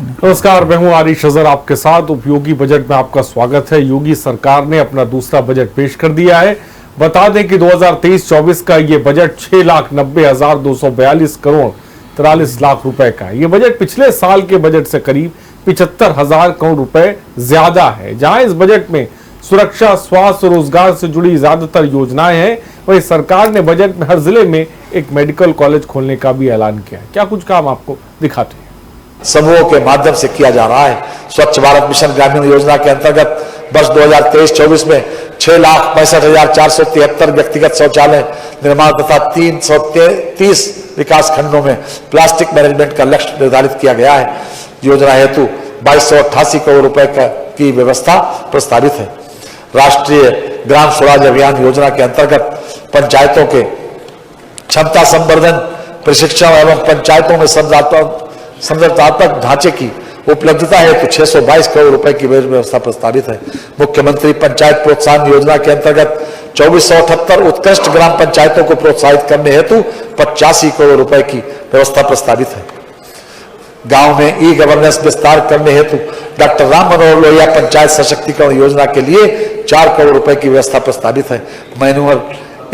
नमस्कार, मैं हूं आरिश अजहर आपके साथ। उपयोगी बजट में आपका स्वागत है। योगी सरकार ने अपना दूसरा बजट पेश कर दिया है। बता दें कि 2023-24 का ये बजट 6,90,242 करोड़ 43 लाख रुपए का है। ये बजट पिछले साल के बजट से करीब 75,000 करोड़ रुपए ज्यादा है। जहां इस बजट में सुरक्षा, स्वास्थ्य, रोजगार से जुड़ी ज्यादातर योजनाएं हैं, वहीं सरकार ने बजट में हर जिले में एक मेडिकल कॉलेज खोलने का भी ऐलान किया है। क्या कुछ काम आपको दिखाते हैं। समूहों के माध्यम से किया जा रहा है। स्वच्छ भारत मिशन ग्रामीण योजना के अंतर्गत वर्ष 2023-24 में 6,65,473 व्यक्तिगत शौचालय निर्माण तथा 330 विकास खंडों में प्लास्टिक मैनेजमेंट का लक्ष्य निर्धारित किया गया है। योजना हेतु 2288 करोड़ रुपए की व्यवस्था प्रस्तावित है। राष्ट्रीय ग्राम स्वराज अभियान योजना के अंतर्गत पंचायतों के क्षमता संवर्धन, प्रशिक्षण एवं पंचायतों में संरचनात्मक ढांचे की उपलब्धता हेतु 622 करोड़ रुपए की व्यवस्था प्रस्तावित है। मुख्यमंत्री पंचायत प्रोत्साहन योजना के अंतर्गत 2478 उत्कृष्ट ग्राम पंचायतों को प्रोत्साहित करने हेतु 85 करोड़ रुपए की व्यवस्था प्रस्तावित है। गांव में ई गवर्नेंस विस्तार करने हेतु डॉक्टर राम मनोहर लोहिया पंचायत सशक्तिकरण योजना के लिए 4 करोड़ रुपए की व्यवस्था प्रस्तावित है। मैनुअल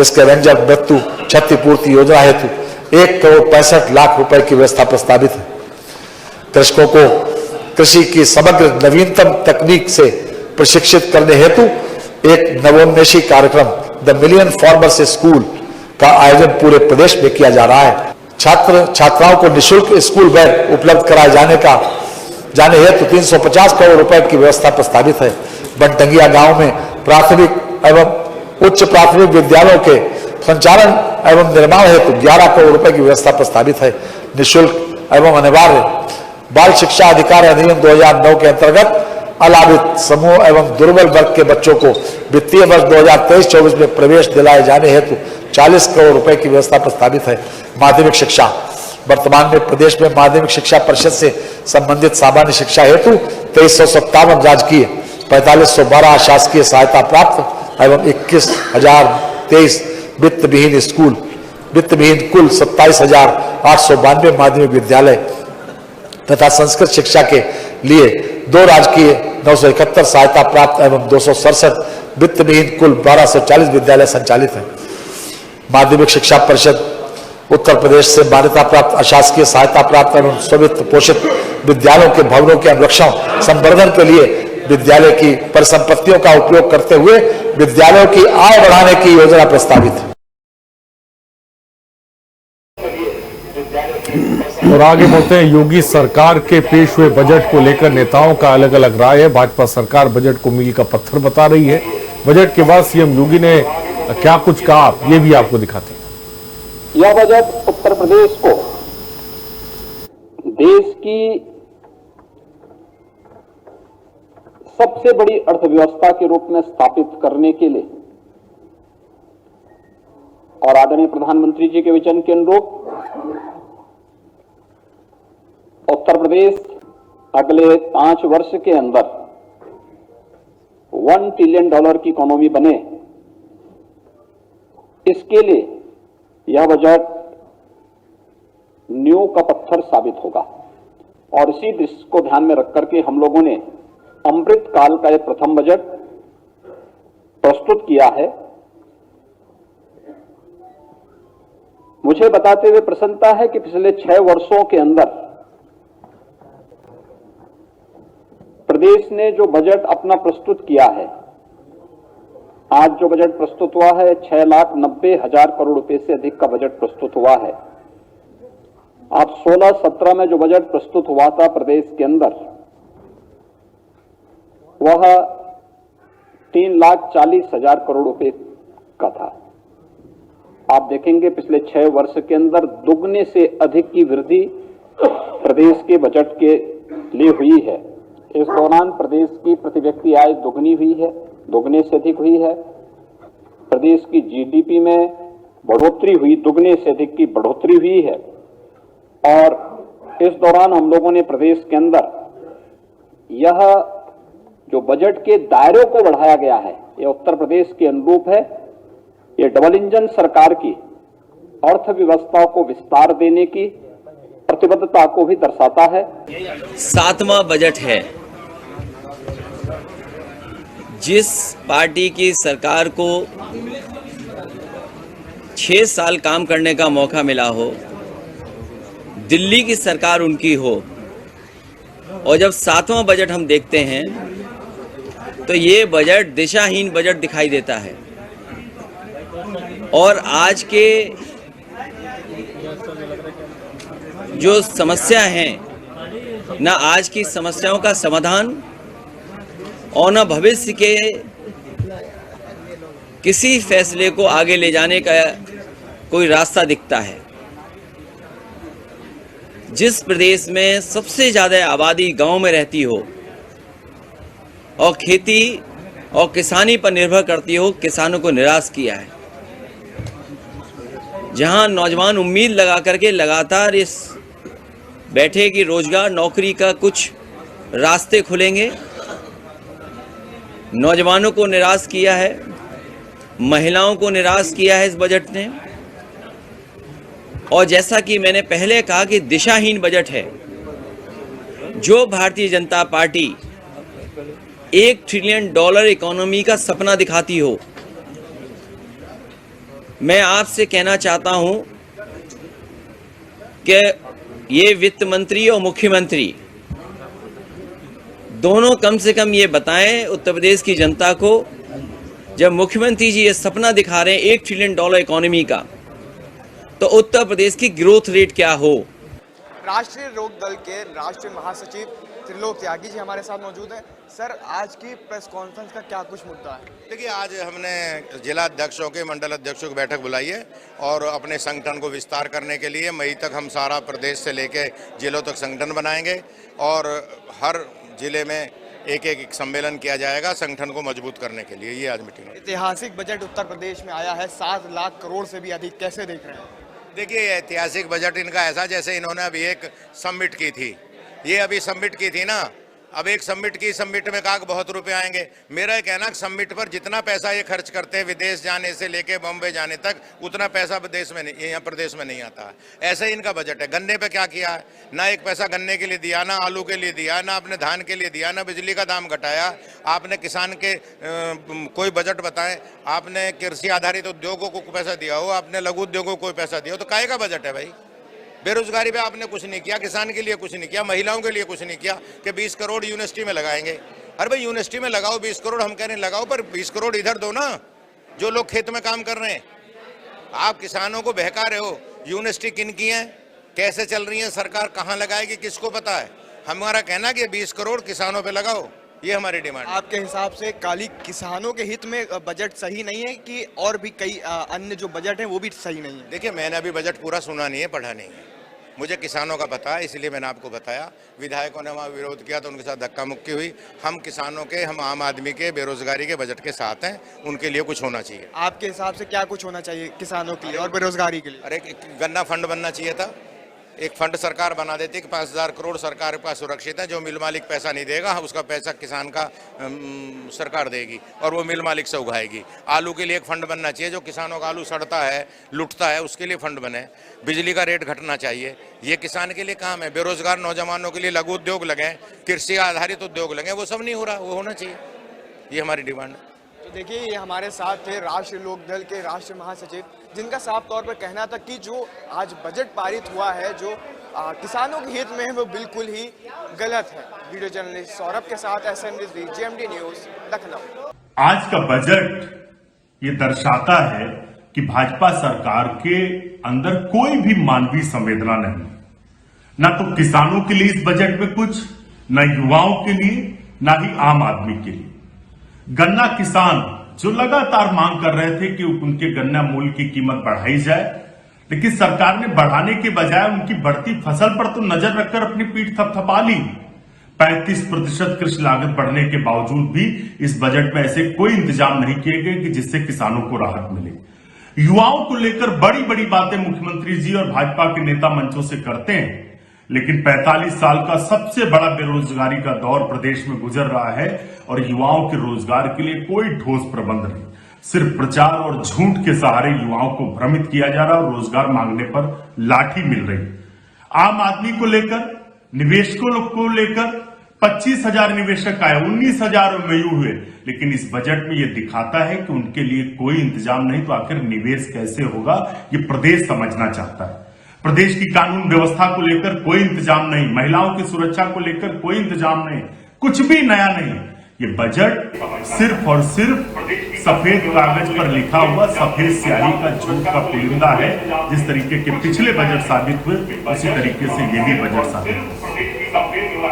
स्कैवेंजर मृत्यु क्षतिपूर्ति योजना हेतु 1,65,00,000 रुपए की व्यवस्था प्रस्तावित है। कृषकों को कृषि की समग्र नवीनतम तकनीक से प्रशिक्षित करने हेतु एक नवोन्मेषी कार्यक्रम द मिलियन फार्मर्स स्कूल का आयोजन पूरे प्रदेश में किया जा रहा है। छात्र छात्राओं को निःशुल्क स्कूल बैग उपलब्ध कराए जाने हेतु 350 करोड़ रुपए की व्यवस्था प्रस्तावित है। बनटंगिया गांव में प्राथमिक एवं उच्च प्राथमिक विद्यालयों के संचालन एवं निर्माण हेतु 11 करोड़ रुपए की व्यवस्था प्रस्तावित है। निःशुल्क एवं अनिवार्य बाल शिक्षा अधिकार अधिनियम 2009 के अंतर्गत अलाभित समूह एवं दुर्बल वर्ग के बच्चों को वित्तीय वर्ष 2023-24 में प्रवेश दिलाए जाने हेतु 40 करोड़ रुपए की व्यवस्था प्रस्तावित है। माध्यमिक शिक्षा, वर्तमान में प्रदेश में माध्यमिक शिक्षा परिषद से संबंधित सामान्य शिक्षा हेतु 2357 राजकीय, 4512 अशासकीय सहायता प्राप्त एवं 21,023 वित्तविहीन कुल 27,892 माध्यमिक विद्यालय तथा संस्कृत शिक्षा के लिए 2 राजकीय, 971 सहायता प्राप्त एवं 267 वित्तविहीन कुल 1240 विद्यालय संचालित हैं। माध्यमिक शिक्षा परिषद उत्तर प्रदेश से मान्यता प्राप्त अशासकीय सहायता प्राप्त एवं स्ववित्त पोषित विद्यालयों के भवनों के अनुरक्षण संवर्धन के लिए विद्यालय की परिसंपत्तियों का उपयोग करते हुए विद्यालयों की आय बढ़ाने की योजना प्रस्तावित है। और आगे बढ़ते हैं। योगी सरकार के पेश हुए बजट को लेकर नेताओं का अलग अलग राय है। भाजपा सरकार बजट को मील का पत्थर बता रही है। बजट के बाद सीएम योगी ने क्या कुछ कहा, ये भी आपको दिखाते हैं। यह बजट उत्तर प्रदेश को देश की सबसे बड़ी अर्थव्यवस्था के रूप में स्थापित करने के लिए और आदरणीय प्रधानमंत्री जी के वचन के अनुरूप उत्तर प्रदेश अगले 5 वर्ष के अंदर $1 ट्रिलियन की इकोनॉमी बने, इसके लिए यह बजट नींव का पत्थर साबित होगा। और इसी दृष्टि को ध्यान में रख करके हम लोगों ने अमृत काल का यह प्रथम बजट प्रस्तुत किया है। मुझे बताते हुए प्रसन्नता है कि पिछले 6 वर्षों के अंदर प्रदेश ने जो बजट अपना प्रस्तुत किया है, आज जो बजट प्रस्तुत हुआ है 6,90,000 करोड़ रुपए से अधिक का बजट प्रस्तुत हुआ है। आप 16-17 में जो बजट प्रस्तुत हुआ था प्रदेश के अंदर, वह 3,40,000 करोड़ रुपए का था। आप देखेंगे पिछले 6 वर्ष के अंदर दुगने से अधिक की वृद्धि प्रदेश के बजट के लिए हुई है। इस दौरान प्रदेश की प्रति व्यक्ति आय दुगनी हुई है, दुगने से अधिक हुई है। प्रदेश की जीडीपी में बढ़ोतरी हुई, दुगने से अधिक की बढ़ोतरी हुई है। और इस दौरान हम लोगों ने प्रदेश के अंदर यह जो बजट के दायरों को बढ़ाया गया है, यह उत्तर प्रदेश के अनुरूप है। ये डबल इंजन सरकार की अर्थव्यवस्था को विस्तार देने की प्रतिबद्धता को भी दर्शाता है। 7वां बजट है। जिस पार्टी की सरकार को 6 साल काम करने का मौका मिला हो, दिल्ली की सरकार उनकी हो, और जब 7वां बजट हम देखते हैं तो ये बजट दिशाहीन बजट दिखाई देता है। और आज के जो समस्या हैं, ना आज की समस्याओं का समाधान और न भविष्य के किसी फैसले को आगे ले जाने का कोई रास्ता दिखता है। जिस प्रदेश में सबसे ज़्यादा आबादी गांव में रहती हो और खेती और किसानी पर निर्भर करती हो, किसानों को निराश किया है। जहां नौजवान उम्मीद लगा करके लगातार इस बैठे कि रोजगार नौकरी का कुछ रास्ते खुलेंगे, नौजवानों को निराश किया है, महिलाओं को निराश किया है इस बजट ने। और जैसा कि मैंने पहले कहा कि दिशाहीन बजट है। जो Bharatiya Janata party $1 trillion economy का सपना दिखाती हो, मैं आपसे कहना चाहता हूं कि ये वित्त मंत्री और मुख्यमंत्री दोनों कम से कम ये बताएं उत्तर प्रदेश की जनता को, जब मुख्यमंत्री जी ये सपना दिखा रहे हैं $1 ट्रिलियन इकोनॉमी का, तो उत्तर प्रदेश की ग्रोथ रेट क्या हो। राष्ट्रीय लोक दल के राष्ट्रीय महासचिव त्रिलोक त्यागी जी हमारे साथ मौजूद हैं। सर, आज की प्रेस कॉन्फ्रेंस का क्या कुछ मुद्दा है? देखिए, आज हमने जिला अध्यक्षों के, मंडल अध्यक्षों की बैठक बुलाई है और अपने संगठन को विस्तार करने के लिए मई तक हम सारा प्रदेश से लेके जिलों तक संगठन बनाएंगे और हर जिले में एक सम्मेलन किया जाएगा संगठन को मजबूत करने के लिए। ये आज मीटिंग है। ऐतिहासिक बजट उत्तर प्रदेश में आया है, 7 लाख करोड़ से भी अधिक, कैसे देख रहे हैं? देखिए, ऐतिहासिक बजट इनका ऐसा जैसे इन्होंने अभी एक सबमिट की थी। ये अभी सबमिट की थी ना, अब एक सबमिट की, सबमिट में कहा बहुत रुपए आएंगे। मेरा कहना सबमिट पर जितना पैसा ये खर्च करते हैं विदेश जाने से लेके बॉम्बे जाने तक, उतना पैसा देश में नहीं, यहाँ प्रदेश में नहीं आता है। ऐसे ही इनका बजट है। गन्ने पे क्या किया है? ना एक पैसा गन्ने के लिए दिया, ना आलू के लिए दिया, ना आपने धान के लिए दिया, ना बिजली का दाम घटाया। आपने किसान के कोई बजट बताएं, आपने कृषि आधारित उद्योगों को पैसा दिया हो, आपने लघु उद्योगों को कोई पैसा दिया हो, तो काहे का बजट है भाई? बेरोजगारी पे आपने कुछ नहीं किया, किसान के लिए कुछ नहीं किया, महिलाओं के लिए कुछ नहीं किया कि 20 करोड़ यूनिवर्सिटी में लगाएंगे। अरे भाई, यूनिवर्सिटी में लगाओ 20 करोड़, हम कह रहे हैं लगाओ, पर 20 करोड़ इधर दो ना, जो लोग खेत में काम कर रहे हैं। आप किसानों को बहका रहे हो। यूनिवर्सिटी किन की है, कैसे चल रही है, सरकार कहाँ लगाएगी, किसको पता है? हमारा कहना कि 20 करोड़ किसानों पे लगाओ, ये हमारी डिमांड। आपके हिसाब से खाली किसानों के हित में बजट सही नहीं है कि और भी कई अन्य जो बजट है वो भी सही नहीं है? देखिए, मैंने अभी बजट पूरा सुना नहीं है, पढ़ा नहीं है। मुझे किसानों का पता है, इसलिए मैंने आपको बताया। विधायकों ने वहाँ विरोध किया तो उनके साथ धक्का मुक्की हुई। हम किसानों के, हम आम आदमी के, बेरोजगारी के बजट के साथ हैं। उनके लिए कुछ होना चाहिए। आपके हिसाब से क्या कुछ होना चाहिए किसानों के लिए और बेरोजगारी के लिए? अरे, गन्ना फंड बनना चाहिए था। एक फंड सरकार बना देती कि 5000 करोड़ सरकार के पास सुरक्षित है। जो मिल मालिक पैसा नहीं देगा, उसका पैसा किसान का सरकार देगी और वो मिल मालिक से उगाएगी। आलू के लिए एक फंड बनना चाहिए, जो किसानों का आलू सड़ता है, लुटता है, उसके लिए फंड बने। बिजली का रेट घटना चाहिए, ये किसान के लिए काम है। बेरोजगार नौजवानों के लिए लघु उद्योग लगे, कृषि आधारित उद्योग लगे, वो सब नहीं हो रहा, वो होना चाहिए। ये हमारी डिमांड है। तो देखिए, ये हमारे साथ थे राष्ट्रीय लोक दल के राष्ट्रीय महासचिव, जिनका साफ तौर पर कहना था कि जो आज बजट पारित हुआ है, जो किसानों के हित में है, वो बिल्कुल ही गलत है। वीडियो जर्नलिस्ट सौरभ के साथ SN Rizvi, GMD news, Lucknow. आज का बजट ये दर्शाता है कि भाजपा सरकार के अंदर कोई भी मानवीय संवेदना नहीं, ना तो किसानों के लिए इस बजट में कुछ, न युवाओं के लिए, ना ही आम आदमी के लिए। गन्ना किसान जो लगातार मांग कर रहे थे कि उनके गन्ना मूल्य की कीमत बढ़ाई जाए, लेकिन सरकार ने बढ़ाने के बजाय उनकी बढ़ती फसल पर तो नजर रखकर अपनी पीठ थपथपा ली। 35% कृषि लागत बढ़ने के बावजूद भी इस बजट में ऐसे कोई इंतजाम नहीं किए गए कि जिससे किसानों को राहत मिले। युवाओं को लेकर बड़ी बड़ी बातें मुख्यमंत्री जी और भाजपा के नेता मंचों से करते हैं, लेकिन 45 साल का सबसे बड़ा बेरोजगारी का दौर प्रदेश में गुजर रहा है और युवाओं के रोजगार के लिए कोई ठोस प्रबंध नहीं। सिर्फ प्रचार और झूठ के सहारे युवाओं को भ्रमित किया जा रहा है और रोजगार मांगने पर लाठी मिल रही। आम आदमी को लेकर, निवेशकों को लेकर 25,000 निवेशक आए, 19,000 मयू हुए, लेकिन इस बजट में यह दिखाता है कि उनके लिए कोई इंतजाम नहीं। तो आखिर निवेश कैसे होगा, ये प्रदेश समझना चाहता है। प्रदेश की कानून व्यवस्था को लेकर कोई इंतजाम नहीं, महिलाओं की सुरक्षा को लेकर कोई इंतजाम नहीं, कुछ भी नया नहीं। ये बजट सिर्फ और सिर्फ सफेद कागज पर लिखा हुआ सफेद स्याही का झूठ का पुलिंदा है। जिस तरीके के पिछले बजट साबित हुए, उसी तरीके से ये भी बजट साबित हुआ।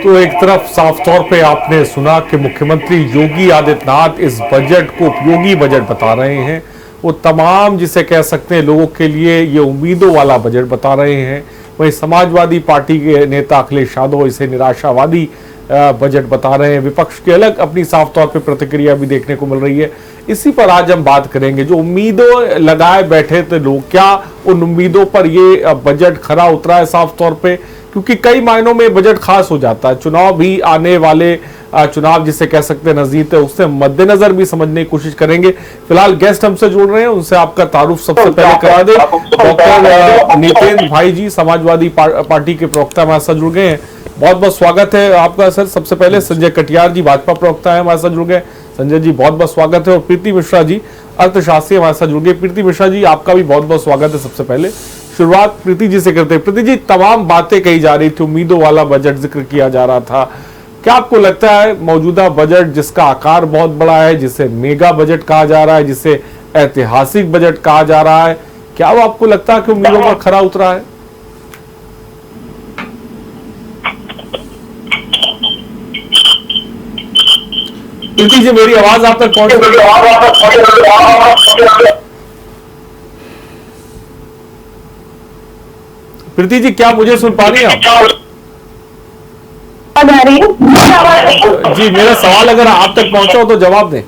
तो एक तरफ साफ तौर पे आपने सुना कि मुख्यमंत्री योगी आदित्यनाथ इस बजट को उपयोगी बजट बता रहे हैं। वो तमाम जिसे कह सकते हैं लोगों के लिए ये उम्मीदों वाला बजट बता रहे हैं। वहीं समाजवादी पार्टी के नेता अखिलेश यादव इसे निराशावादी बजट बता रहे हैं। विपक्ष की अलग अपनी साफ तौर पे प्रतिक्रिया भी देखने को मिल रही है। इसी पर आज हम बात करेंगे। जो उम्मीदों लगाए बैठे थे लोग, क्या उन उम्मीदों पर ये बजट खरा उतरा है साफ तौर पे? क्योंकि कई मायनों में बजट खास हो जाता है। चुनाव भी आने वाले चुनाव जिसे कह सकते हैं नजदीक है, उससे मद्देनजर भी समझने की कोशिश करेंगे। फिलहाल गेस्ट हमसे जुड़ रहे हैं, उनसे आपका तारुफ सबसे पहले करा दे। डॉक्टर नितेंद्र भाई जी, समाजवादी पार्टी के प्रवक्ता हमारे साथ जुड़ गए हैं। बहुत बहुत स्वागत है आपका सर। सबसे पहले संजय कटियार जी, भाजपा प्रवक्ता है, हमारे साथ जुड़ गए। संजय जी बहुत बहुत स्वागत है। और प्रीति मिश्रा जी, अर्थशास्त्री, हमारे साथ जुड़ गए। प्रीति मिश्रा जी, आपका भी बहुत बहुत स्वागत है। सबसे पहले शुरुआत प्रीति जी से करते हैं। प्रीति जी, तमाम बातें कही जा रही थी, उम्मीदों वाला बजट जिक्र किया जा रहा था। क्या आपको लगता है मौजूदा बजट जिसका आकार बहुत बड़ा है, जिसे मेगा बजट कहा जा रहा है, जिसे ऐतिहासिक बजट कहा जा रहा है, क्या वो आपको लगता है कि उम्मीदों पर खरा उतरा है? प्रीति जी, मेरी आवाज आप तक पहुंच रही है? प्रीति जी, क्या मुझे सुन पा रही हैं आप? जी, मेरा सवाल अगर आप तक पहुंचा हो तो जवाब दें।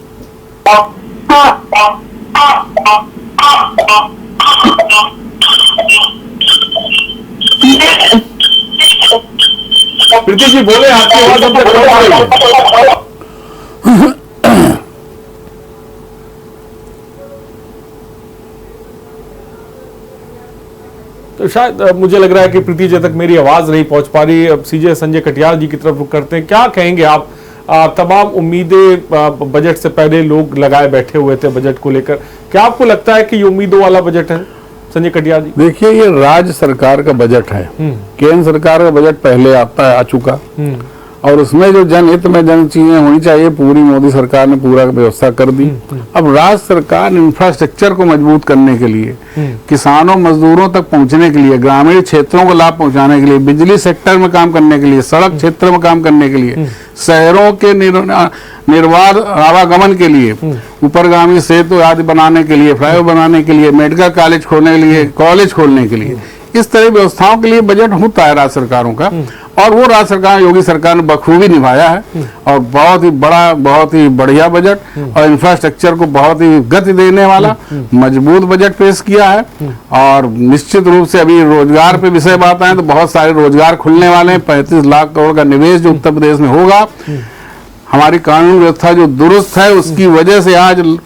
प्रीति जी बोले, आपकी आवाज हम तक पहुंच रही है। तो शायद मुझे लग रहा है कि प्रीति जी तक मेरी आवाज नहीं पहुंच पा रही। अब सीजे संजय कटियार जी की तरफ रुख करते हैं। क्या कहेंगे आप? तमाम उम्मीदें बजट से पहले लोग लगाए बैठे हुए थे बजट को लेकर। क्या आपको लगता है कि ये उम्मीदों वाला बजट है? संजय कटियार जी, देखिए, ये राज्य सरकार का बजट है। केंद्र सरकार का बजट पहले आ चुका, और उसमें जो जनहित में जन चीजें होनी चाहिए पूरी मोदी सरकार ने पूरा व्यवस्था कर दी। अब राज्य सरकार इंफ्रास्ट्रक्चर को मजबूत करने के लिए, किसानों मजदूरों तक पहुंचने के लिए, ग्रामीण क्षेत्रों को लाभ पहुंचाने के लिए, बिजली सेक्टर में काम करने के लिए, सड़क क्षेत्र में काम करने के लिए, शहरों के निर्बाध आवागमन के लिए, ऊपरगामी सेतु आदि बनाने के लिए, फ्लाईओवर बनाने के लिए, मेडिकल कॉलेज खोलने के लिए, कॉलेज खोलने के लिए, इस तरह व्यवस्थाओं के लिए बजट होता है राज्य सरकारों का। और वो राज्य सरकार, योगी सरकार ने बखूबी निभाया है। और बहुत ही बड़ा, बहुत ही बढ़िया बजट और इंफ्रास्ट्रक्चर को बहुत ही गति देने वाला मजबूत बजट पेश किया है। और निश्चित रूप से अभी रोजगार पे विषय बात आए तो बहुत सारे रोजगार खुलने वाले हैं। 35 लाख करोड़ का निवेश जो उत्तर प्रदेश में होगा। हमारी कानून व्यवस्था जो दुरुस्त है, उसकी वजह से आज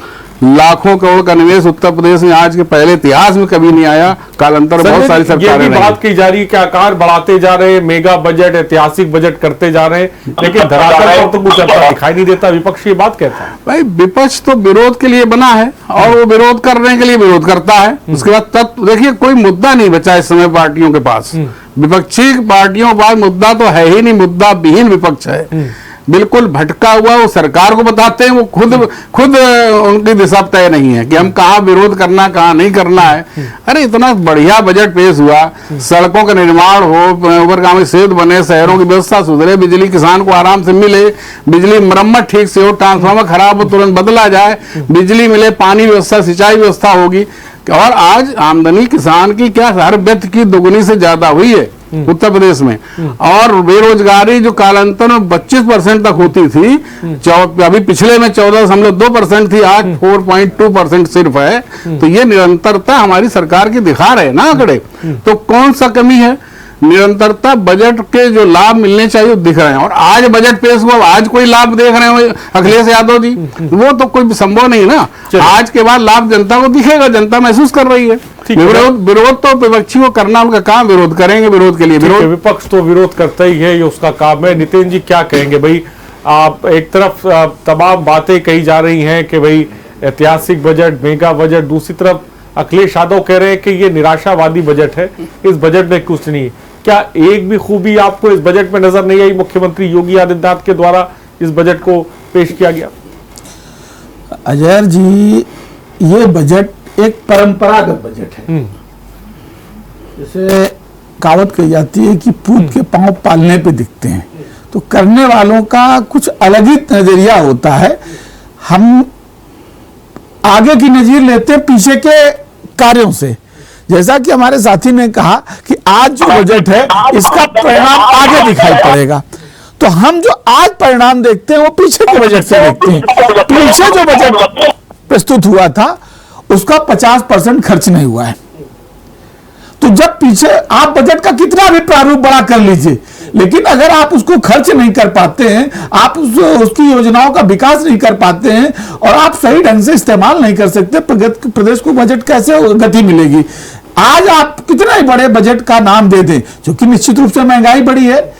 लाखों करोड़ का निवेश उत्तर प्रदेश में आज के पहले इतिहास में कभी नहीं आया। कालांतर बहुत सारी सरकारें ये भी बात की जा रही है कि आकार बढ़ाते जा रहे हैं, मेगा बजट, ऐतिहासिक बजट करते जा रहे हैं, लेकिन धरातल पर तो कुछ आता दिखाई नहीं देता। विपक्ष ये बात कहता है। भाई, विपक्ष तो विरोध के लिए बना है और वो विरोध करने के लिए विरोध करता है। उसके बाद तत्व देखिए, कोई मुद्दा नहीं बचा इस समय पार्टियों के पास। विपक्षी पार्टियों के पास मुद्दा तो है ही नहीं, मुद्दा विहीन विपक्ष है। बिल्कुल भटका हुआ। वो सरकार को बताते हैं, वो खुद उनकी दिशा तय नहीं है कि हम कहाँ विरोध करना, कहाँ नहीं करना है। अरे इतना बढ़िया बजट पेश हुआ, सड़कों का निर्माण हो, ऊपरगामी सेतु बने, शहरों की व्यवस्था सुधरे, बिजली किसान को आराम से मिले, बिजली मरम्मत ठीक से हो, ट्रांसफार्मर खराब हो तुरंत बदला जाए, बिजली मिले, पानी व्यवस्था, सिंचाई व्यवस्था होगी। और आज आमदनी किसान की क्या हर व्यक्ति की दोगुनी से ज्यादा हुई है उत्तर प्रदेश में। और बेरोजगारी जो कालांतर में 25% तक होती थी, अभी पिछले में 14.2% थी, आज 4.2% सिर्फ है। तो ये निरंतरता हमारी सरकार की दिखा रहे हैं ना आंकड़े। तो कौन सा कमी है? निरंतरता बजट के जो लाभ मिलने चाहिए वो दिख रहे हैं। और आज बजट पेश हुआ, आज कोई लाभ देख रहे हो अखिलेश यादव जी? वो तो कोई संभव नहीं ना। आज के बाद लाभ जनता को दिखेगा, जनता महसूस कर रही है। ठीक है। विरोध तो विपक्षी को करना, उनका काम, विरोध करेंगे, विरोध के लिए ठीक है, विरोध। विपक्ष तो विरोध करता ही है, ये उसका काम है। नितिन जी क्या कहेंगे भाई, आप एक तरफ तमाम बातें कही जा रही हैं कि भाई ऐतिहासिक बजट, मेगा बजट, दूसरी तरफ अखिलेश यादव कह रहे हैं कि ये निराशावादी बजट है, इस बजट में कुछ नहीं। क्या एक भी खूबी आपको इस बजट में नजर नहीं आई मुख्यमंत्री योगी आदित्यनाथ के द्वारा इस बजट को पेश किया गया? अजय जी, ये बजट एक परंपरागत बजट है। जैसे कहावत कही जाती है कि पूत के पांव पालने पे दिखते हैं, तो करने वालों का कुछ अलग ही नजरिया होता है। हम आगे की नजीर लेते हैं पीछे के कार्यों से। जैसा कि हमारे साथी ने कहा कि आज जो बजट है इसका परिणाम आगे दिखाई पड़ेगा, तो हम जो आज परिणाम देखते हैं वो पीछे के बजट से देखते हैं। पीछे जो बजट प्रस्तुत हुआ था उसका 50% खर्च नहीं हुआ है। तो जब पीछे आप बजट का कितना भी प्रारूप बड़ा कर लीजिए, लेकिन अगर आप उसको खर्च नहीं कर पाते हैं, आप उसकी योजनाओं का विकास नहीं कर पाते हैं और आप सही ढंग से इस्तेमाल नहीं कर सकते, प्रदेश को बजट कैसे गति मिलेगी? आज आप कितना ही बड़े बजट का नाम दे दें, क्योंकि निश्चित रूप से महंगाई बढ़ी है,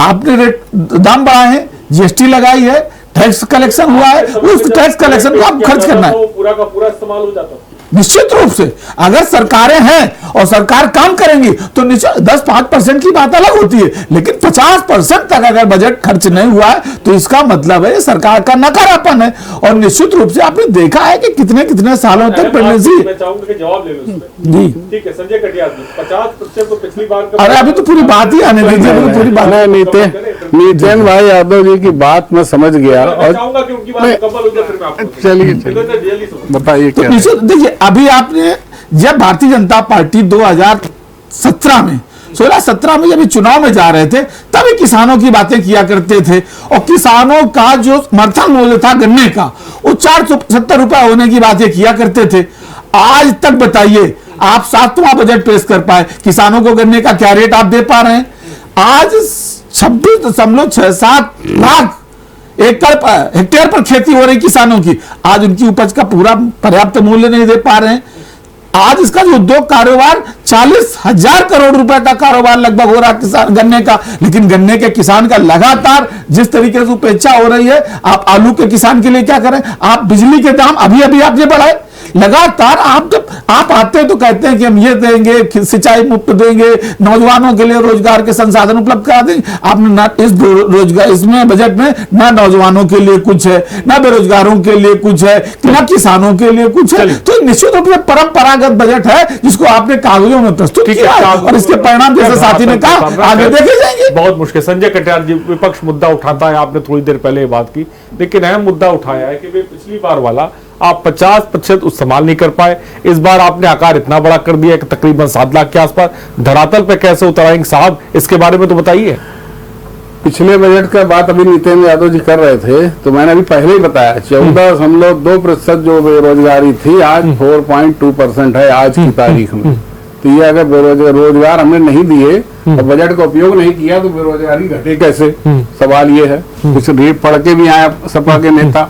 आपने रेट दाम बढ़ाए हैं, जीएसटी लगाई है, टैक्स कलेक्शन हुआ है, उस टैक्स कलेक्शन को आप खर्च करना है। पूरा का पूरा इस्तेमाल हो जाता है। निश्चित रूप से अगर सरकारें हैं और सरकार काम करेंगी तो 10-5% की बात अलग होती है, लेकिन 50% तक अगर बजट खर्च नहीं हुआ है तो इसका मतलब है सरकार का नकारापन है। और निश्चित रूप से आपने देखा है कि कितने कितने सालों तक प्रेगनेंसी। मैं चाहूंगा कि जवाब ले लो इसमें। जी ठीक है, संजय कटियार जी, 50% तो पिछली बार अरे अभी तो पूरी बात ही आने दीजिए, अभी तो पूरी बात। नितिन भाई यादव जी की बात मैं समझ गया और चाहूंगा कि उनकी बात मुकम्मल हो जाए, फिर मैं आपको चलिए बताइए तो क्या। देखिए, अभी आपने जब भारतीय जनता पार्टी 2017 में 16-17 में जब चुनाव में जा रहे थे तभी किसानों की बातें किया करते थे, और किसानों का जो समर्थन मूल्य था गन्ने का वो 470 रुपए होने की बातें किया करते थे। आज तक बताइए आप 7वां बजट पेश कर पाए, किसानों को गन्ने का क्या रेट आप दे पा रहे हैं? आज 26.67 लाख हेक्टेयर पर खेती हो रही किसानों की, आज उनकी उपज का पूरा पर्याप्त मूल्य नहीं दे पा रहे हैं। आज इसका जो उद्योग कारोबार 40,000 करोड़ रुपए का कारोबार लगभग हो रहा है किसान गन्ने का, लेकिन गन्ने के किसान का लगातार जिस तरीके से उपेक्षा हो रही है। आप आलू के किसान के लिए क्या करें? आप बिजली के दाम अभी आपने बढ़ाए लगातार। आप जब आप आते हैं तो कहते हैं कि हम ये देंगे, सिंचाई मुफ्त देंगे, नौजवानों के लिए रोजगार के संसाधन उपलब्ध करा देंगे। आपने ना इस रोजगार इसमें बजट में ना नौजवानों के लिए कुछ है, ना बेरोजगारों के लिए कुछ है, ना किसानों के लिए कुछ है। तो निश्चित रूप से परंपरागत बजट है जिसको आपने कागजों में प्रस्तुत किया और इसके परिणाम जैसे साथी ने कहा आगे देखे जाएंगे। बहुत मुश्किल। संजय कटियार जी, विपक्ष मुद्दा उठाता है, आपने थोड़ी देर पहले बात की, लेकिन अहम मुद्दा उठाया है कि वे पिछली बार वाला आप 50% इस्तेमाल नहीं कर पाए, इस बार आपने आकार इतना बड़ा कर दिया कि तकरीबन 7 लाख के आसपास। धरातल पे कैसे उतराएंगे साहब, इसके बारे में तो बताइए। पिछले बजट का बात अभी नितिन यादव जी कर रहे थे, तो मैंने अभी पहले ही बताया 14.2% जो बेरोजगारी थी आज 4.2% है आज की तारीख में। तो ये अगर रोजगार हमने नहीं दिए और बजट का उपयोग नहीं किया तो बेरोजगारी घटे कैसे? सवाल ये है। कुछ रीट पढ़ के भी आए सपा के नेता।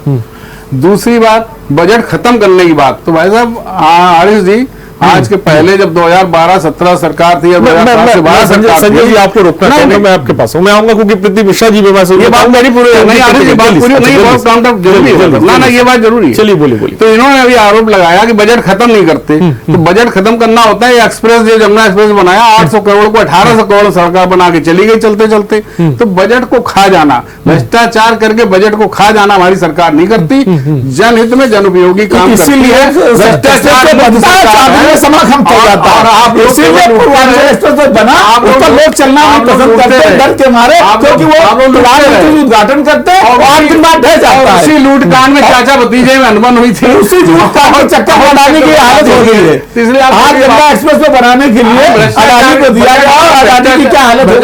दूसरी बात, बजट खत्म करने की बात, तो भाई साहब आरिफ जी आज के पहले जब 2012-17 सरकार थी, संजय जी आपको रोकना चाहिए, मैं आपके पास हूं, मैं आऊंगा क्योंकि प्रीति मिश्रा जी ये बात मेरी पूरी नहीं, ये बात पूरी नहीं, बहुत काउंट अप जरूरी है ना, ये बात जरूरी है। चलिए बोलिए। तो इन्होंने अभी आरोप लगाया कि बजट खत्म नहीं करते, तो बजट खत्म करना होता है। एक्सप्रेस जो जमुना एक्सप्रेस बनाया 800 करोड़ को 1800 करोड़ सरकार बना के चली गई चलते चलते। तो बजट को खा जाना, भ्रष्टाचार करके बजट को खा जाना हमारी सरकार नहीं करती। जनहित में जनउपयोगी काम इसीलिए समागम हो जाता है, इसीलिए पूर्वांचल एक्सप्रेस बना। उसका लोग चलना नहीं पसंद करते डर के मारे, क्योंकि वो उद्घाटन करते हैं और 8 दिन बाद ढह जाता है। उसी लूटकांड में चाचा भतीजे में अनबन हुई थी, उसी लूटकांड में चक्कर बनाने की हालत हो गई है। इसलिए आज गंगा एक्सप्रेस को बनाने के लिए अदानी को दिया गया और अदानी की क्या हालत हो गई?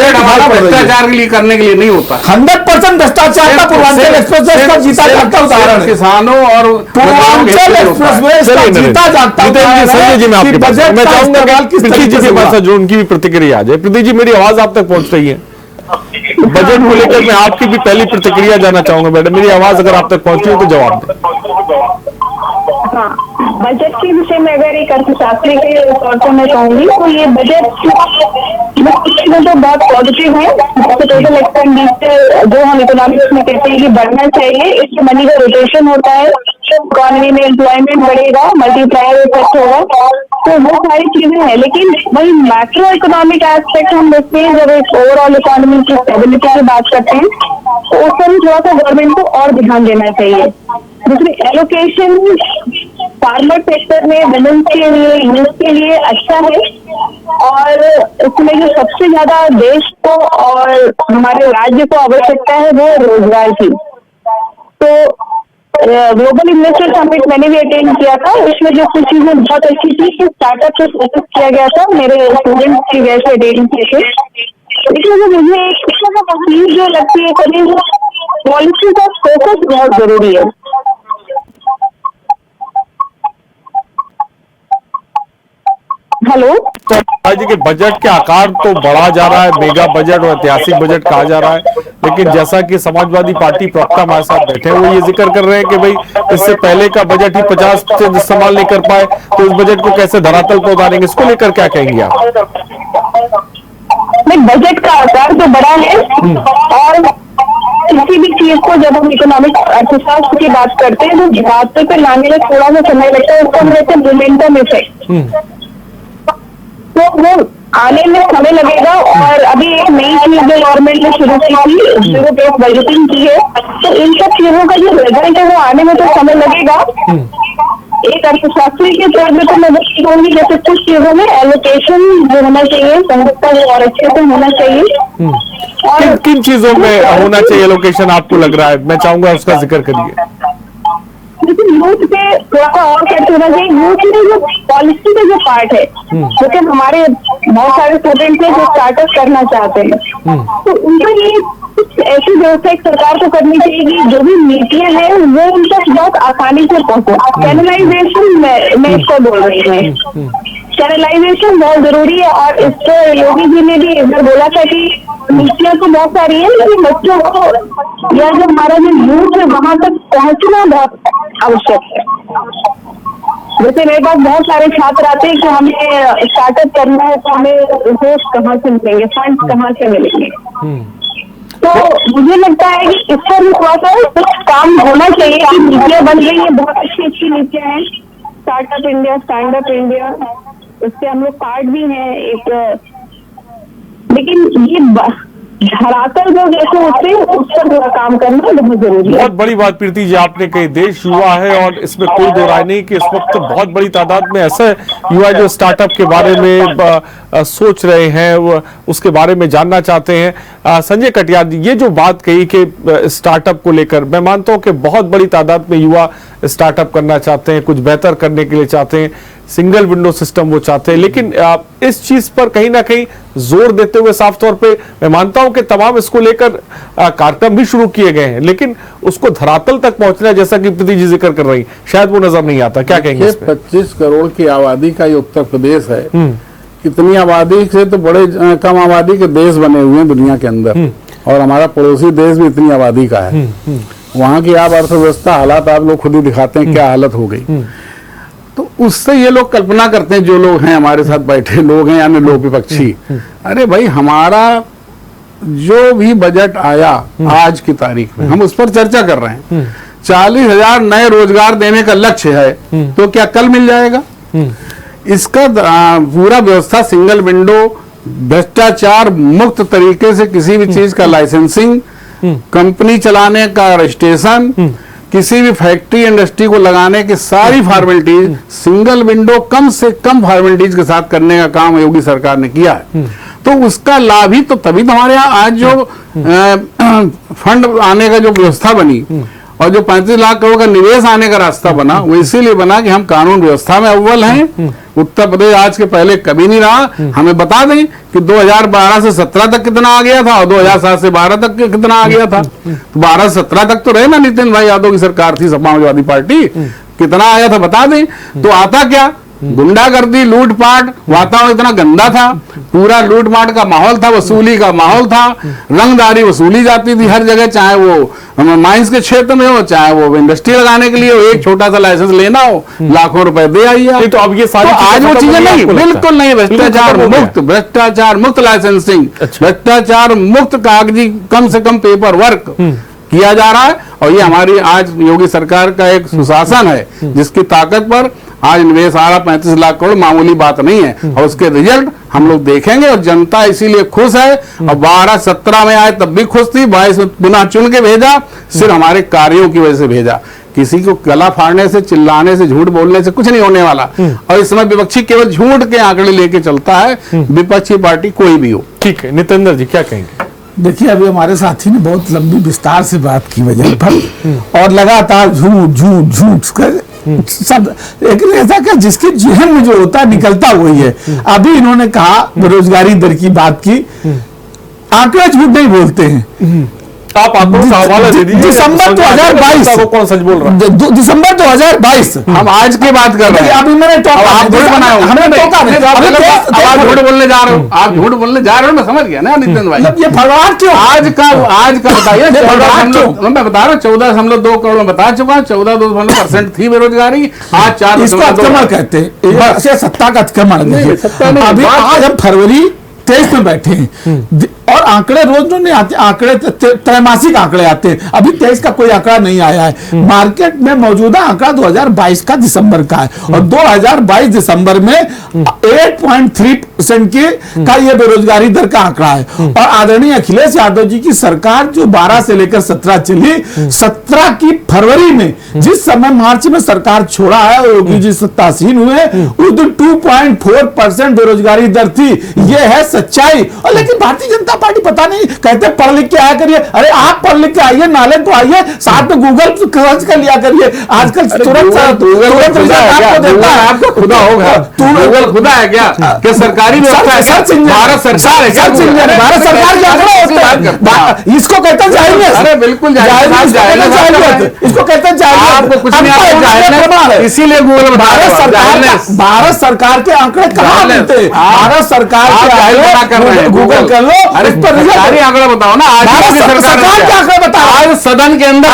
भ्रष्टाचार के लिए करने के लिए नहीं होता। 100% भ्रष्टाचार का पूर्वांचल एक्सप्रेस का जीता जागता उदाहरण है। किसानों और पूर्वांचल एक्सप्रेस में इसका जीता जागता संजय जी, मैं आपके पास मैं चाहूंगा कि प्रीति जी के पास जो उनकी भी प्रतिक्रिया आ जाए। प्रीति जी, मेरी आवाज आप तक पहुंच रही है? बजट को लेकर मैं आपकी भी पहली प्रतिक्रिया जानना चाहूंगा। मैडम, मेरी आवाज अगर आप तक पहुंची हो तो जवाब दें। हाँ, बजट के विषय में अगर एक अर्थशास्त्री के तौर पर मैं कहूंगी तो ये बजट कुछ चीजें तो बहुत पॉजिटिव है। जैसे टोटल एक्सपेंडिचर जो हम इकोनॉमिक्स में कहते हैं कि बढ़ना चाहिए, इससे मनी का रोटेशन होता है, इकोनॉमी में एम्प्लॉयमेंट बढ़ेगा, मल्टीप्लायर इफेक्ट होगा, तो वो सारी चीजें हैं। लेकिन वही मैक्रो इकोनॉमिक एस्पेक्ट हम देखते हैं जब एक ओवरऑल इकोनॉमी की स्टेबिलिटी की बात करते हैं तो उस पर थोड़ा सा गवर्नमेंट को और ध्यान देना चाहिए। दूसरी एलोकेशन फार्मर सेक्टर में वुमेन के लिए, यूथ के लिए अच्छा है, और इसमें जो सबसे ज्यादा देश को और हमारे राज्य को आवश्यकता है वो रोजगार की। तो ग्लोबल इन्वेस्टर समिट मैंने भी अटेंड किया था, उसमें जो कुछ चीजें बहुत अच्छी थी कि स्टार्टअप पे फोकस किया गया था, मेरे स्टूडेंट्स की वजह से अटेंड किए थे। इसलिए मुझे एक चीज जो लगती है कभी वो पॉलिसी का फोकस बहुत जरूरी है। हेलो, तो आज के बजट के आकार तो बढ़ा जा रहा है, मेगा बजट और ऐतिहासिक बजट कहा जा रहा है, लेकिन जैसा कि समाजवादी पार्टी प्रवक्ता हमारे साथ बैठे हैं वो ये जिक्र कर रहे हैं कि भाई इससे पहले का बजट ही 50% इस्तेमाल नहीं कर पाए, तो इस बजट को कैसे धरातल पर उतारेंगे, इसको लेकर क्या कहेंगे आप? नहीं, बजट का आकार तो बड़ा है, और किसी भी चीज को जब हम इकोनॉमिक अर्थशास्त्र की बात करते हैं तो बातों पे लाने में थोड़ा सा समय लगता है, उसको हम कहते हैं मोमेंटम इफेक्ट। तो वो आने में समय लगेगा, और अभी एक नई चीज जो गवर्नमेंट ने शुरू की थी, जीरो बेस्ड बजटिंग की है, तो इन सब चीजों का जो रिजल्ट है वो आने में तो समय लगेगा। एक अर्थशास्त्री के तौर पर तो मैं बस कहूंगी जैसे कुछ चीजों में एलोकेशन जो होना चाहिए संगठता वो और अच्छे से होना चाहिए। और किन चीजों में होना चाहिए एलोकेशन आपको लग रहा है? मैं चाहूंगा उसका जिक्र करिए। लेकिन यूथ पे थोड़ा सा और कैसे होना चाहिए, यूथ में जो पॉलिसी का जो पार्ट है, क्योंकि हमारे बहुत सारे स्टूडेंट्स हैं जो स्टार्टअप करना चाहते हैं, तो उनका ये कुछ ऐसी व्यवस्था सरकार को करनी चाहिए कि जो भी नीतियां हैं वो उन तक बहुत आसानी से पहुंचे। चैनलाइजेशन मैं इसको बोल रही हूँ, चैनलाइजेशन बहुत जरूरी है, और इस पर योगी जी ने भी एक बार बोला था कि नीतियां तो बहुत सारी है लेकिन बच्चों को या जो हमारा जो यूथ है वहां तक पहुंचना बहुत आवश्यक है। जैसे मेरे पास बहुत सारे छात्र आते हैं कि हमें स्टार्टअप करना है, तो हमें रिसोर्स कहाँ से मिलेंगे, फंड कहाँ से मिलेंगे। तो मुझे लगता है कि इस पर भी थोड़ा सा कुछ काम होना चाहिए कि नीतियां बन रही है, बहुत अच्छी अच्छी नीतियां हैं, startup India, stand up India, उससे हम लोग पार्ट भी हैं एक, लेकिन ये धरातल जो जैसे होते हैं उस पर थोड़ा काम करना बहुत जरूरी है। बहुत बड़ी बात प्रीति जी आपने कही, देश युवा है और इसमें कोई दो राय नहीं कि इस वक्त बहुत बड़ी तादाद में ऐसे युवा जो स्टार्टअप के बारे में सोच रहे हैं, उसके बारे में जानना चाहते हैं। संजय कटियार जी, ये जो बात कही कि स्टार्टअप को लेकर, मैं मानता हूं कि बहुत बड़ी तादाद में युवा स्टार्टअप करना चाहते हैं, कुछ बेहतर करने के लिए चाहते हैं, सिंगल विंडो सिस्टम वो चाहते हैं, लेकिन इस चीज पर कहीं ना कहीं जोर देते हुए साफ तौर पे मैं मानता हूं कि तमाम इसको लेकर कार्यक्रम भी शुरू किए गए हैं, लेकिन उसको धरातल तक पहुंचना, जैसा कि प्रीति जी जिक्र कर रही, शायद वो नजर नहीं आता। क्या कहेंगे? 25 करोड़ की आबादी का ये उत्तर प्रदेश है, इतनी आबादी से तो बड़े कम आबादी के देश बने हुए हैं दुनिया के अंदर, और हमारा पड़ोसी देश भी इतनी आबादी का है। वहां की आप अर्थव्यवस्था हालात आप लोग खुद ही दिखाते हैं क्या हालत हो गई। तो उससे ये लोग कल्पना करते हैं, जो लोग हैं हमारे साथ बैठे लोग हैं यानी लोग विपक्षी, अरे भाई हमारा जो भी बजट आया आज की तारीख में हम उस पर चर्चा कर रहे हैं, 40,000 नए रोजगार देने का लक्ष्य है, तो क्या कल मिल जाएगा? इसका पूरा व्यवस्था सिंगल विंडो, भ्रष्टाचार मुक्त तरीके से किसी भी चीज का लाइसेंसिंग, कंपनी चलाने का रजिस्ट्रेशन, किसी भी फैक्ट्री इंडस्ट्री को लगाने की सारी फॉर्मेलिटीज सिंगल विंडो कम से कम फॉर्मेलिटीज के साथ करने का काम योगी सरकार ने किया है। तो उसका लाभ ही तो तभी तो हमारे यहाँ आज जो फंड आने का जो व्यवस्था बनी और जो 35 लाख करोड़ का निवेश आने का रास्ता बना, वो इसीलिए बना कि हम कानून व्यवस्था में अव्वल हैं। उत्तर प्रदेश आज के पहले कभी नहीं रहा। हमें बता दें कि 2012 से 17 तक कितना आ गया था और 2007 से 12 तक कितना आ गया था। तो 12 से 17 तक तो रहे ना नितिन भाई यादव की सरकार थी, समाजवादी पार्टी, कितना आया था बता दें। तो आता क्या गुंडागर्दी, लूटपाट, वातावरण इतना गंदा था, पूरा लूटपाट का माहौल था, वसूली का माहौल था, रंगदारी वसूली जाती थी हर जगह, चाहे वो माइंस के क्षेत्र में हो, चाहे वो इंडस्ट्री लगाने के लिए हो, एक छोटा सा लाइसेंस लेना हो, लाखों रुपए दे आइए। तो अब ये सारी आज वो चीजें नहीं, बिल्कुल नहीं, भ्रष्टाचार मुक्त लाइसेंसिंग, भ्रष्टाचार मुक्त कागजी कम से कम पेपर वर्क किया जा रहा है। और ये हमारी आज योगी सरकार का एक सुशासन है जिसकी ताकत पर आज निवेश आ रहा 35 लाख करोड़ मामूली बात नहीं है। और उसके रिजल्ट हम लोग देखेंगे और जनता इसीलिए खुश है। और 12-17 में आए तब भी खुश थी, 22 में पुनः चुन के भेजा, सिर्फ हमारे कार्यों की वजह से भेजा। किसी को गला फाड़ने से, चिल्लाने से, झूठ बोलने से कुछ नहीं होने वाला। और इस समय विपक्षी केवल झूठ के आंकड़े लेके चलता है, विपक्षी पार्टी कोई भी हो। ठीक है, नितेंद्र जी क्या कहेंगे? देखिए, अभी हमारे साथी ने बहुत लंबी विस्तार से बात की बजट पर और लगातार झूठ झूठ झूठ कर सब, लेकिन ऐसा क्या जिसके जेहन में जो होता है निकलता वही है। अभी इन्होंने कहा बेरोजगारी दर की बात की, आंकड़े झूठ नहीं बोलते हैं। आप हवाला दे दीजिए। दिसंबर 2022 कौन सच बोल रहा है? दिसंबर 2022 हम आज की बात कर रहे हैं। अभी मैंने आप झूठ बनाए, आप झूठ बोलने जा रहे हो, आप झूठ बोलने जा रहे हो, मैं समझ गया ना नितिन भाई। ये फरवार क्यों? आज का बताइए। मैं बता रहा हूँ 14.2 करोड़ में बता चुका हूँ, 14.2% थी बेरोजगारी, आज 4। इसको अतिक्रमण कहते हैं, सत्ता का अतिक्रमण। अभी आज हम फरवरी 23 में बैठे हैं और आंकड़े रोज नहीं आते, आंकड़े त्रैमासिक आंकड़े आते हैं। अभी 23 का कोई आंकड़ा नहीं आया है। मार्केट में मौजूदा आंकड़ा 2022 का दिसंबर का है और 2022 दिसंबर में 8.3% का ये बेरोजगारी दर का आंकड़ा है। और आदरणीय अखिलेश यादव जी की सरकार जो 12 से लेकर 17 चली, 17 की फरवरी में जिस समय मार्च में सरकार छोड़ा है और योगी जी सत्तासीन हुए, उस दिन 2.4% बेरोजगारी दर थी। ये है सच्चाई। और लेकिन भारतीय जनता पार्टी पता नहीं, कहते पढ़ लिख के आया करिए। अरे आप पढ़ लिख के आइए, नाले तो आइए, साथ में गूगल सर्च कर लिया करिए। आजकल तुरंत आपको देता है, आपको खुदा होगा। गूगल खुदा है क्या? क्या सरकारी व्यवस्था है? सर्च इंजन भारत सरकार है क्या? भारत सरकार के आंकड़े होते हैं। इसको कहते हैं जाहिलियत। अरे बिल्कुल जाहिलियत, इसको कहते हैं जाहिलियत। आपको कुछ नहीं आता, इसीलिए गूगल भारत सरकार के आंकड़े कहाँ मिलते हैं? भारत सरकार के गूगल कर लो, सरकारी आंकड़ा बताओ ना। आज सरकार के आंकड़े बताओ। आज सदन के अंदर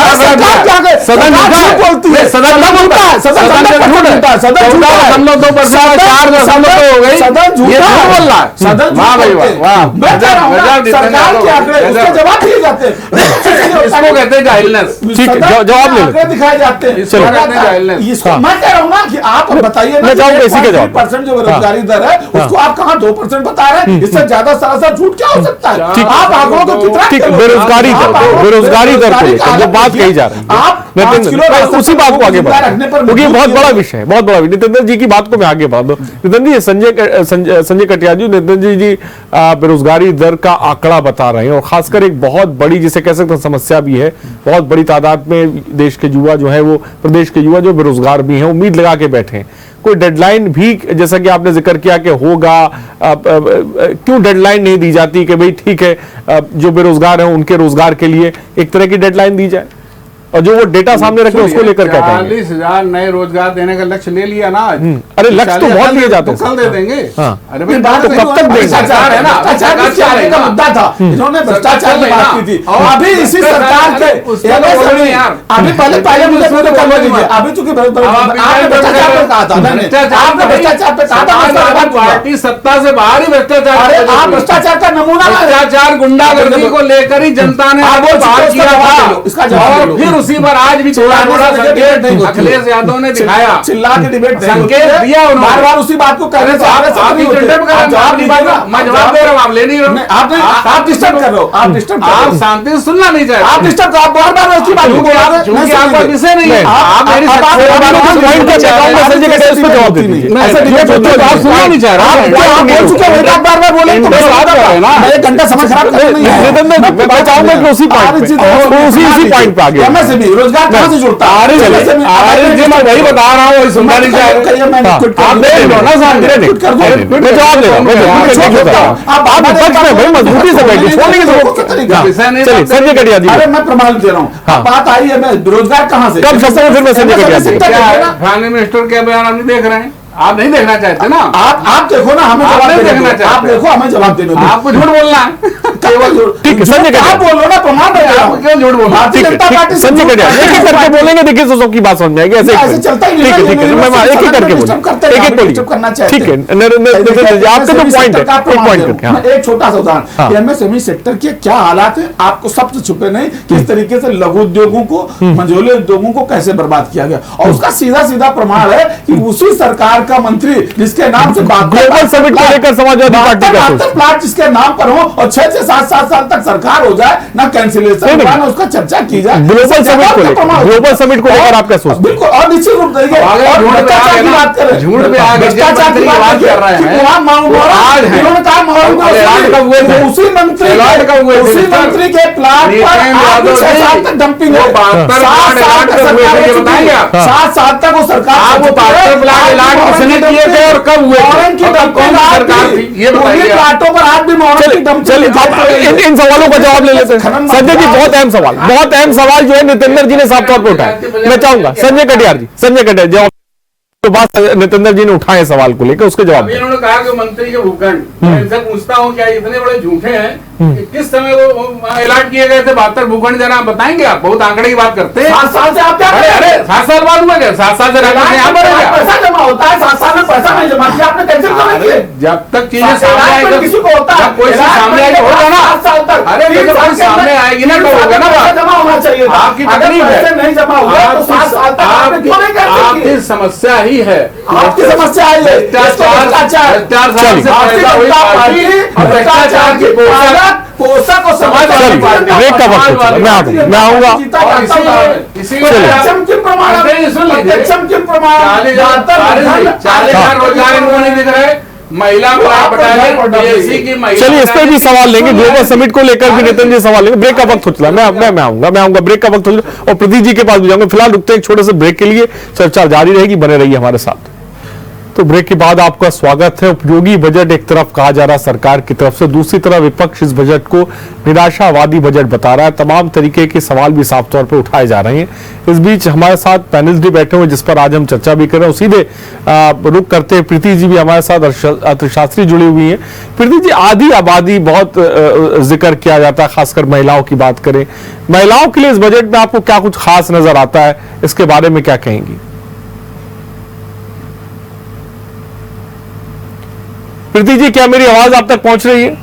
सदन बोलती है, सदन बोलता है, सदन झूठ बोल रहा है, सदन झूठ बोल रहा है, सदन वाह भाई वाह। सरकार के आंकड़े उसके जवाब दिए जाते हैं, इसको कहते हैं जाहिलनेस। ठीक है, जवाब ले आंकड़े दिखाए जाते हैं। इसको मैं कह रहा हूँ ना कि आप बताइए ना, 3% जो बेरोजगारी दर है उसको आप कहाँ 2% बता रहे हैं? इससे ज्यादा सरासर झूठ क्या हो सकता है? आप आंकड़ों को कितना बेरोजगारी दर को जो बात कही जा रही है, उसी बात को आगे बढ़ाने पर, क्योंकि बहुत बड़ा विषय है, बहुत बड़ा। नितिन जी की बात को मैं आगे बढ़ा दूं। नितिन जी, संजय कटियार जी, नितिन जी बेरोजगारी दर का आंकड़ा बता रहे हैं और खासकर एक बहुत बड़ी, जिसे कह सकते हैं समस्या भी है, बहुत बड़ी तादाद में देश के युवा जो है, वो प्रदेश के युवा जो बेरोजगार भी हैं, उम्मीद लगा के बैठे हैं। कोई डेडलाइन भी, जैसा कि आपने जिक्र किया कि होगा, क्यों डेडलाइन नहीं दी जाती कि भाई ठीक है, जो बेरोजगार हैं उनके रोजगार के लिए एक तरह की डेडलाइन दी जाए? और जो वो डेटा सामने रखे उसको लेकर क्या कहेंगे? 40,000 नए रोजगार देने का लक्ष्य ले लिया ना। अरे लक्ष्य तो बहुत लिए जाते हैं, कल दे देंगे। अरे भाई बात तो कब तक भ्रष्टाचार है ना, भ्रष्टाचार का मुद्दा था, इन्होंने भ्रष्टाचार की बात की थी। अभी इसी सरकार के अभी पहले मुझे करवा दीजिए। अभी चूंकि आपने भ्रष्टाचार पे कहा था, आपने भ्रष्टाचार पे कहा था, पार्टी सत्ता से बाहर ही भ्रष्टाचार। अरे आप भ्रष्टाचार का नमूना, भ्रष्टाचार गुंडागर्दी को लेकर ही जनता ने बाहर किया था। इसका जवाब फिर उसी पर आज भी थोड़ा संकेत अखिलेश यादव ने दिखाया, चिल्ला के डिबेट संकेत दिया उन्होंने। बार बार उसी बात को कह रहे थे। मैं जवाब दे रहा हूँ, आप ले नहीं रहे। आप डिस्टर्ब कर रहे हो, आप शांति से सुनना नहीं चाहते, आप डिस्टर्ब, आप बार बार उसी बात को आपका विषय नहीं है। आप मेरी जवाब दे दीजिए। ऐसा डिबेट होता है, आप सुनना नहीं चाह रहे, आप बोल चुके हैं, आप बार बार बोले तो मैं एक घंटा समय खराब कर नहीं है। मैं चाहूंगा कि उसी पॉइंट पे आगे रोजगार कहाँ से जुड़ता है? मैं वही बता रहा हूँ, वही सुनना नहीं चाह रहे। आप देख लो ना सामने, मैं जवाब दे रहा हूँ, आप विपक्ष में भाई मजबूती से बैठिए, छोड़ने की जरूरत। चलिए संजय कटिया जी। अरे मैं प्रमाण दे रहा हूँ, बात आई है, मैं रोजगार कहाँ से, कब सकते हैं? फिर मैं संजय कटिया जी, प्राइम मिनिस्टर के बयान हम नहीं देख रहे हैं। आप नहीं देखना चाहते ना, आप देखो ना, हमें जवाब नहीं देखना चाहते, आप देखो, हमें जवाब देने दो। आपको झूठ बोलना है, केवल झूठ। ठीक है संजय कटियार, आप बोलो ना, प्रमाण दे, आपको क्यों झूठ बोलना? भारतीय जनता पार्टी से संजय कटियार एक एक करके बोलेंगे, देखिए तो सबकी बात समझ में आएगी। ऐसे चलता ही नहीं, ठीक है मैं एक एक करके बोलिए, एक एक बोलिए, ठीक है आपका तो पॉइंट है, एक पॉइंट करके। एक छोटा सा उदाहरण, एमएसएमई सेक्टर के क्या हालात है आपको सब से छुपे नहीं, किस तरीके से लघु उद्योगों को, मंझोले उद्योगों को कैसे बर्बाद किया गया, और उसका सीधा सीधा प्रमाण है कि उसी सरकार का मंत्री जिसके नाम से ग्लोबल समिट को लेकर समाजवादी पार्टी का प्लाट जिसके नाम पर हो और 6 से 7 साल तक सरकार हो जाए ना, कैंसिलेशन ना उसका चर्चा की जाए। ग्लोबल समिट को लेकर आप क्या सोचते हैं? बिल्कुल, और निश्चित रूप से भ्रष्टाचार की बात करें, झूठ पे आ गए, भ्रष्टाचार की बात कर रहे हैं, उन्होंने कहा उसी मंत्री के प्लाट पर 6 साल तक डंपिंग हो, 7 साल तक वो सरकार किए थे और कब हुए सरकार थी, ये बताइए। प्लाटों पर आज भी इन सवालों का जवाब ले लेते हैं। संजय जी बहुत अहम सवाल जो है नितेंद्र जी ने साफ तौर पर उठाया, मैं चाहूंगा संजय कटियार जवाब तो बात नितेंद्र जी ने उठाए सवाल को लेकर, उसके जवाब। उन्होंने कहा कि मंत्री के भूखंड, मैं इनसे पूछता हूँ क्या इतने बड़े झूठे हैं कि किस समय वो अलॉट किए गए थे 72 भूखंड, जरा बताएंगे आप? बहुत आंकड़े की बात करते हैं। 7 साल से आप क्या, अरे 7 साल बाद हुआ क्या? 7 साल से पैसा जमा होता है, 7 साल में पैसा नहीं जमा किया आपने, कैंसिल कर दिया। जब तक चीजें सामने आएगी, किसी को होता है, कोई सामने आएगी होगा ना, 7 साल तक, अरे जब सामने आएगी ना तो होगा ना, जमा होना चाहिए। आपकी तकलीफ है, नहीं जमा हुआ तो 7 साल तक आपकी समस्या ही है, आपकी समस्या है भ्रष्टाचार की पोषक और समाज। ब्रेक का वक्त, मैं आऊंगा। रोजगार इनको नहीं दिख रहे, महिला चलिए इस पर भी सवाल लेंगे, ग्लोबल समिट को लेकर भी नितिन जी सवाल लेंगे। ब्रेक का वक्त हो चला, मैं आऊंगा ब्रेक का वक्त हो चला और प्रदीप जी के पास भी जाऊंगा। फिलहाल रुकते हैं एक छोटे से ब्रेक के लिए, चर्चा जारी रहेगी, बने रहिए हमारे साथ। तो ब्रेक के बाद आपका स्वागत है। उपयोगी बजट एक तरफ कहा जा रहा सरकार की तरफ से, दूसरी तरफ विपक्ष इस बजट को निराशावादी बजट बता रहा है। तमाम तरीके के सवाल भी साफ तौर पर उठाए जा रहे हैं। इस बीच हमारे साथ पैनलिस्ट भी बैठे हुए जिस पर आज हम चर्चा भी कर रहे हैं। सीधे रुक करते हैं, प्रीति जी भी हमारे साथ, अर्थशास्त्री जुड़ी हुई है। प्रीति जी, आधी आबादी बहुत जिक्र किया जाता है, खासकर महिलाओं की बात करें, महिलाओं के लिए इस बजट में आपको क्या कुछ खास नजर आता है, इसके बारे में क्या कहेंगी? प्रीति जी, क्या मेरी आवाज आप तक पहुंच रही है?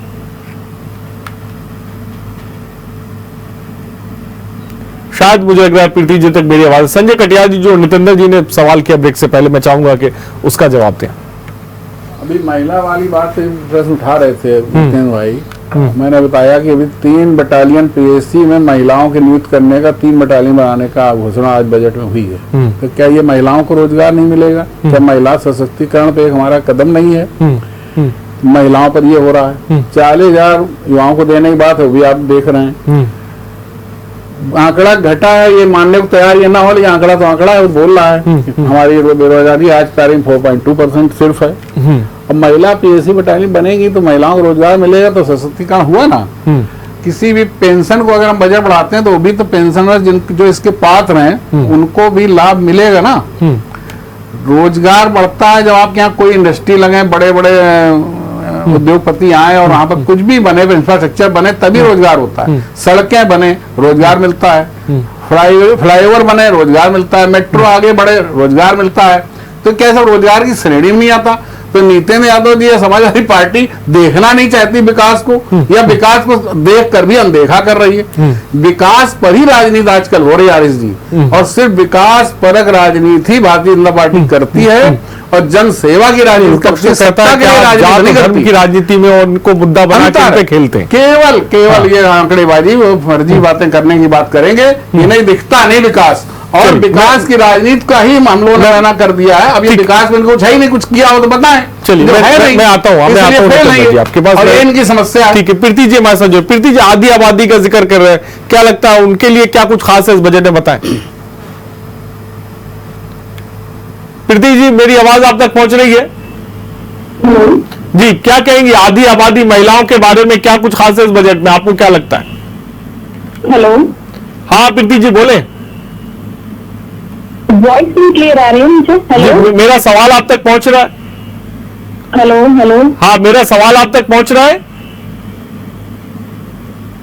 शायद मुझे लग रहा है प्रीति जी तक मेरी आवाज। संजय कटियार जी, जो नितेंद्र जी ने सवाल किया ब्रेक से पहले, मैं चाहूंगा कि उसका जवाब दें। अभी महिला वाली बात से प्रश्न उठा रहे थे नितिन भाई, मैंने बताया कि अभी 3 बटालियन पीएससी में महिलाओं के नियुक्त करने का, 3 बटालियन बनाने का घोषणा आज बजट में हुई है। तो क्या ये महिलाओं को रोजगार नहीं मिलेगा? क्या महिला सशक्तिकरण पे एक हमारा कदम नहीं है? महिलाओं पर ये हो रहा है। 40,000 युवाओं को देने की बात है, भी आप देख रहे हैं। आंकड़ा घटा है, ये मानने को तैयार ये ना हो, लेकिन आंकड़ा तो आंकड़ा है, वो बोल रहा है हमारी बेरोजगारी आज 4.2% सिर्फ है। अब महिला पीएससी बटालियन बनेगी तो महिलाओं को रोजगार मिलेगा, तो सशक्तिकरण हुआ ना। किसी भी पेंशन को अगर हम बजट बढ़ाते हैं तो वो भी तो पेंशनर जो इसके पात्र हैं उनको भी लाभ मिलेगा ना। रोजगार बढ़ता है जब आपके यहाँ कोई इंडस्ट्री लगे, बड़े बड़े उद्योगपति आए और वहां पर कुछ भी बने, इंफ्रास्ट्रक्चर बने, तभी रोजगार होता है। सड़कें बने, रोजगार मिलता है। फ्लाईओवर बने, रोजगार मिलता है। मेट्रो आगे बढ़े, रोजगार मिलता है। तो कैसा रोजगार की श्रेणी में नहीं आता? तो नितिन यादव जी या समाजवादी पार्टी देखना नहीं चाहती विकास को, या विकास को देख कर भी अनदेखा कर रही है। विकास पर ही राजनीति आजकल हो रही है आरिश जी, और सिर्फ विकास परक राजनीति भारतीय जनता पार्टी करती है और जन सेवा की राजनीति, सत्ता की राजनीति में उनको मुद्दा बना के खेलते हैं। केवल ये आंकड़ेबाजी, वो फर्जी बातें करने की बात करेंगे, इन्हें दिखता नहीं विकास, और विकास की राजनीति का ही हम लोगों ने बना कर दिया है। अब ये विकास में कुछ है ही नहीं, कुछ किया हो तो बताएं। चलिए मैं आता हूँ आपके पास, और इनकी समस्या। ठीक है, प्रीति जी हमारे साथ जो, प्रीति जी आधी आबादी का जिक्र कर रहे हैं, क्या लगता है उनके लिए क्या कुछ खास है इस बजट में, बताएं। प्रीति जी, मेरी आवाज आप तक पहुंच रही है? जी, क्या कहेंगी आधी आबादी महिलाओं के बारे में, क्या कुछ खास है इस बजट में, आपको क्या लगता है? हेलो, हाँ प्रीति जी बोले। वॉइस नहीं क्लियर आ रही है मुझे। हेलो मेरा सवाल आप तक पहुंच रहा है? Hello hello. हाँ, मेरा सवाल आप तक पहुंच रहा है?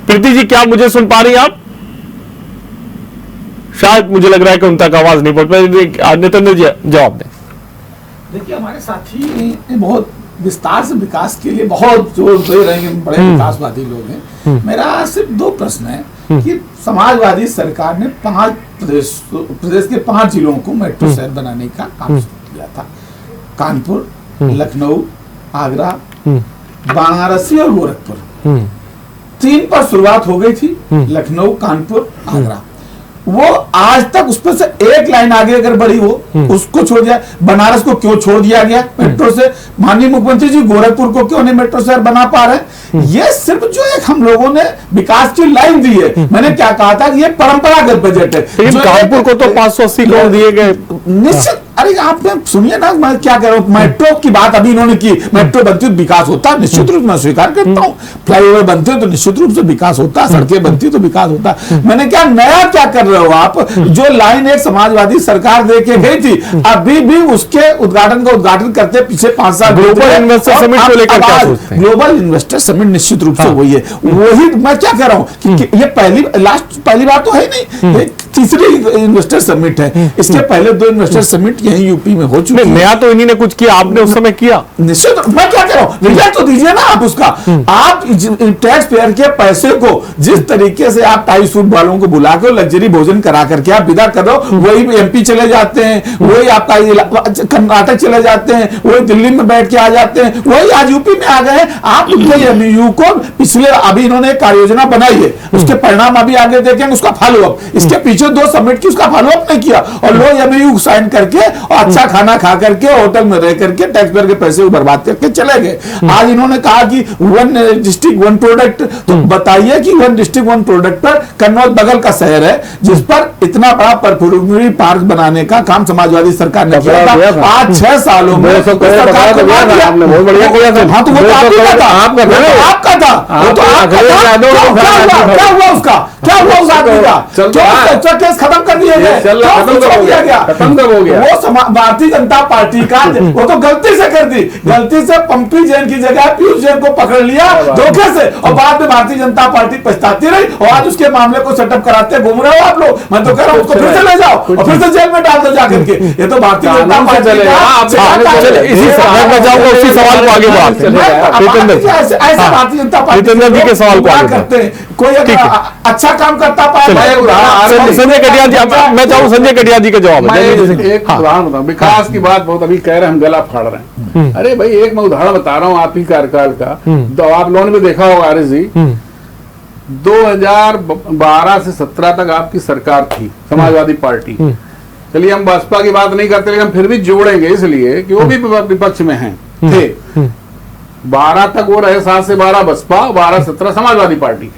प्रीति जी, क्या मुझे सुन पा रही हैं आप? शायद मुझे लग रहा है कि उन तक आवाज नहीं पहुंच पाई। नितिन जी जवाब दें। देखिए, हमारे साथी ने बहुत विस्तार से विकास के लिए बहुत जोर दे रहे हैं, बड़े विकासवादी लोग हैं। मेरा सिर्फ 2 प्रश्न है कि समाजवादी सरकार ने 5 प्रदेश के 5 जिलों को मेट्रो शहर बनाने का काम शुरू किया था। कानपुर, लखनऊ, आगरा, वाराणसी और गोरखपुर। 3 पर शुरुआत हो गई थी, लखनऊ, कानपुर, आगरा। वो आज तक उस पर से एक लाइन आगे अगर बढ़ी हो, उसको छोड़ दिया। बनारस को क्यों छोड़ दिया गया मेट्रो से? माननीय मुख्यमंत्री जी गोरखपुर को क्यों नहीं मेट्रो शहर बना पा रहे? ये सिर्फ जो एक हम लोगों ने विकास की लाइन दी है। मैंने क्या कहा था कि ये परंपरागत बजट है। कानपुर को तो 580 करोड़ दिए गए। निश्चित, अरे आप सुनिए ना, मैं क्या कह रहा हूँ। मेट्रो की बात अभी इन्होंने की, मेट्रो बनती तो विकास होता, निश्चित रूप से मैं स्वीकार करता हूँ। फ्लाईओवर बनते तो निश्चित रूप से विकास होता, सड़कें बनती तो विकास होता। मैंने क्या नया क्या कर रहे हो आप? जो लाइन एक समाजवादी सरकार दे के गई थी, अभी भी उसके उद्घाटन करते पीछे 5 साल। ग्लोबल इन्वेस्टर समिट को लेकर क्या सोचते हैं? ग्लोबल इन्वेस्टर समिट निश्चित रूप से वही है। वही मैं क्या कह रहा हूँ कि ये पहली बार तो है नहीं, तीसरी इन्वेस्टर समिट है। इसके पहले 2 इन्वेस्टर समिट यहीं यूपी में हो चुके हैं। नया तो इन्हीं ने कुछ किया, आपने उस समय किया। निश्चित, मैं क्या कह रहा हूँ, रिजल्ट तो दीजिए ना आप उसका। आप टैक्स पेयर के पैसे को जिस तरीके से आप टाई सूट वालों को बुला के लग्जरी भोजन करा करके आप विदा कर रहे हो, वही एमपी चले जाते हैं, वही आपका कर्नाटक चले जाते हैं, वही दिल्ली में बैठ के आ जाते हैं, वही आज यूपी में आ गए। आप एमयू को पिछले अभी इन्होंने एक कार्य योजना बनाई है, उसके परिणाम अभी आगे देखेंगे, उसका फॉलो अप। इसके पीछे 2 समिट की उसका फॉलो अप नहीं किया, और लोग एमयू साइन करके और अच्छा खाना खा करके होटल में रह करके टैक्स पेयर के पैसे बर्बाद करके चले गए। आज इन्होंने कहा कि 1 डिस्ट्रिक्ट 1 प्रोडक्ट, तो बताइए कि 1 डिस्ट्रिक्ट 1 प्रोडक्ट पर कन्नौज बगल का शहर है, जिस पर इतना बड़ा परफ्यूमरी पार्क बनाने का काम समाजवादी सरकार ने किया था। आज 6 सालों में सरकार को बहुत बढ़िया किया। हाँ, तो वो तो आपका था, आपका था, वो तो आपका था। क्या हुआ उसका? क्या हुआ उस आदमी का? केस खत्म कर दिया गया, खत्म हो गया। वो भारतीय जनता पार्टी का, वो तो गलती से कर दी, गलती से पंपी जैन की जगह पीयूष जैन को पकड़ लिया धोखे से, और बाद में भारतीय जनता पार्टी पछताती रही, और आज उसके मामले को सेटअप कराते घूम रहे हो आप लोग। मैं तो कह रहा हूँ उसको फिर से ले जाओ और फिर से जेल में डाल दो जाकर के। ये तो भारतीय जनता पार्टी उसी सवाल को आगे बढ़ाते हैं। ऐसा भारतीय जनता पार्टी के सवाल को करते हैं। कोई अच्छा काम करता पाए। संजय कटियार जी, मैं चाहूँ संजय कटियार जी का जवाब है। एक उदाहरण बताऊं, विकास की बात बहुत अभी कह रहे हैं, हम गला फाड़ रहे हैं। अरे भाई, एक मैं उदाहरण बता रहा हूँ आप ही कार्यकाल का, तो आप लोगों ने भी देखा होगा आरिफ जी, 2012 से 17 तक आपकी सरकार थी, समाजवादी पार्टी। चलिए हम बसपा की बात नहीं करते, लेकिन फिर भी जोड़ेंगे इसलिए कि वो भी विपक्ष में हैं थे। 12 तक वो रहे, 7 से 12 बसपा, 12-17 समाजवादी पार्टी।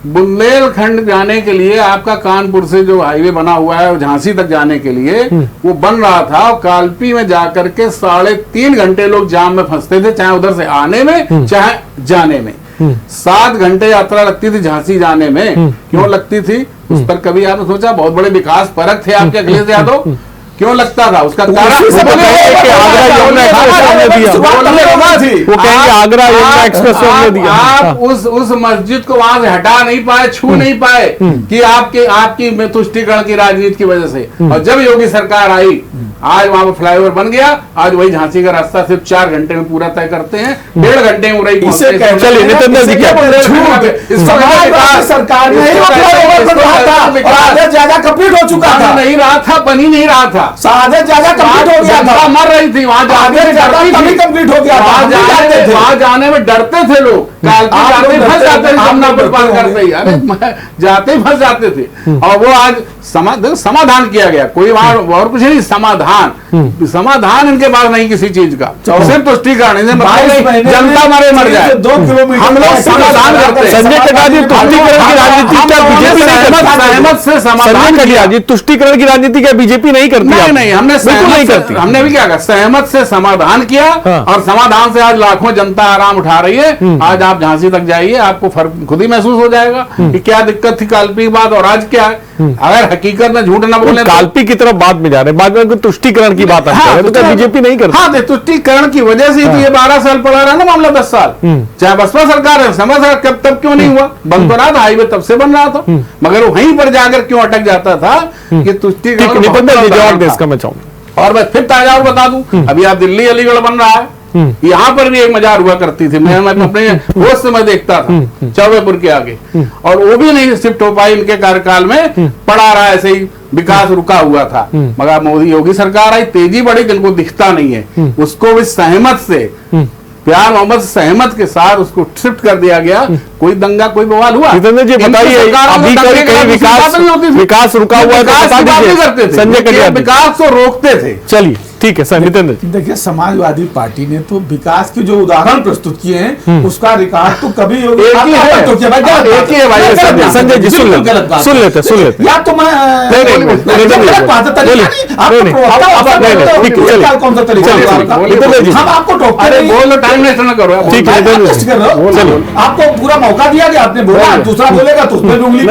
बुंदेलखंड जाने के लिए आपका कानपुर से जो हाईवे बना हुआ है झांसी तक जाने के लिए वो बन रहा था, कालपी में जाकर के 3.5 घंटे लोग जाम में फंसते थे, चाहे उधर से आने में चाहे जाने में। 7 घंटे यात्रा लगती थी झांसी जाने में। क्यों लगती थी? उस पर कभी आपने सोचा? बहुत बड़े विकास परक थे आपके अखिलेश यादव, क्यों लगता था? उसका कारण आप उस मस्जिद को वहां से हटा नहीं पाए, छू नहीं पाए कि आपकी तुष्टीकरण की राजनीति की वजह से। और जब योगी सरकार आई, आज वहां पर फ्लाईओवर बन गया, आज वही झांसी का रास्ता सिर्फ 4 घंटे में पूरा तय करते हैं, 1.5 घंटे में उड़ाई पहुंचते हैं। सरकार ज्यादा कंप्लीट हो चुका था, नहीं रहा था, बन ही नहीं रहा था, ज्यादा कंप्लीट हो गया था, मर रही थी वहां जाके, कंप्लीट हो गया था। वहां जाने में डरते थे लोग, जाते ही फंस जाते थे, जमुनापुर पार करते ही, अरे जाते ही फंस जाते थे। और वो आज समाधान किया गया, कोई वहां और कुछ नहीं, समाधान इनके पास नहीं किसी चीज का, सिर्फ तुष्टीकरण। जनता मरे मर जाए, 2 किलोमीटर हम लोग समाधान करते हैं। संजय कटियार जी, तुष्टीकरण की राजनीति क्या बीजेपी सहमत से समाधान संजय कटियार जी, तुष्टीकरण की राजनीति क्या बीजेपी नहीं करती? नहीं, हमने बिल्कुल नहीं करती। हमने भी क्या कहा, सहमत से समाधान किया। हाँ। और समाधान से आज लाखों जनता आराम उठा रही है। आज आप झांसी तक जाइए, आपको फर्क खुद ही महसूस हो जाएगा कि क्या दिक्कत थी काल्पनिक बात और आज क्या है। अगर हकीकत में झूठ न बोले, काल्पनिक की तरफ बाद में जा रहे हैं, बाद में तुष्टीकरण की बात हम कर रहे हैं, तो क्या बीजेपी नहीं करती? हाँ, तुष्टीकरण की वजह से तो ये 12 साल पड़ा रहा ना मामला, 10 साल चाहे बसपा सरकार है, समय सरकार तब क्यों नहीं हुआ? बंद बना था, हाईवे तब से बन रहा था, मगर वो वहीं पर जाकर क्यों अटक जाता था कि तुष्टीकरण। जवाब दे इसका मैं चाहूंगा। और मैं फिर ताजा और बता दूं, अभी आप दिल्ली अलीगढ़ बन रहा है, यहाँ पर भी एक मजार हुआ करती थी। मैं अपने होश से मैं देखता था चौबेपुर के आगे, और वो भी नहीं शिफ्ट हो पाई इनके कार्यकाल में, पड़ा रहा ऐसे ही, विकास रुका हुआ था। मगर मोदी योगी सरकार आई, तेजी बढ़ी, जिनको दिखता नहीं है उसको भी सहमत से, प्यार मोहम्मद सहमत के साथ उसको शिफ्ट कर दिया गया। कोई दंगा कोई बवाल हुआ? जितेंद्र जी बताइए, अभी कहीं विकास रुका हुआ है, संजय कटियार विकास तो रोकते थे। चलिए ठीक है सर, नितिन जी। देखिए, समाजवादी पार्टी ने तो विकास के जो उदाहरण प्रस्तुत किए हैं उसका रिकॉर्ड तो कभी एक ही है भाई, संजय जी सुन लेते या तो मैं हम आपको टाइम वेस्ट न करो, आपको पूरा मौका दिया गया, आपने बोला, दूसरा बोलेगा तो उसमें उंगली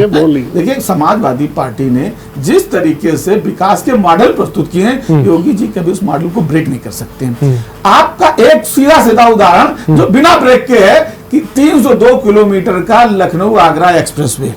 बोल लीजिए। देखिए, समाजवादी पार्टी ने जिस तरीके से विकास के मॉडल प्रस्तुत किए हैं, योगी जी कभी उस मॉडल को ब्रेक नहीं कर सकते हैं। आपका एक सीधा सीधा उदाहरण जो बिना ब्रेक के है कि 302 किलोमीटर का लखनऊ आगरा एक्सप्रेसवे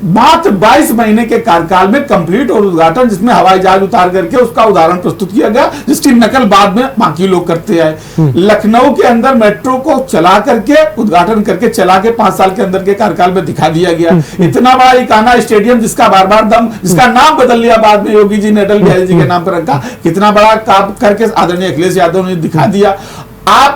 मात्र 22 महीने के कार्यकाल में कंप्लीट और उद्घाटन, जिसमें हवाई जहाज उतार करके उसका उदाहरण प्रस्तुत किया गया, जिसकी नकल बाद में बाकी लोग करते आए। लखनऊ के अंदर मेट्रो को चला करके, उद्घाटन करके, चला के 5 साल के अंदर के कार्यकाल में दिखा दिया गया। इतना बड़ा इकाना स्टेडियम, जिसका बार बार जिसका नाम बदल लिया बाद में योगी जी ने, अटल बिहारी जी के नाम पर रखा, कितना बड़ा काम करके आदरणीय अखिलेश यादव ने दिखा दिया। आप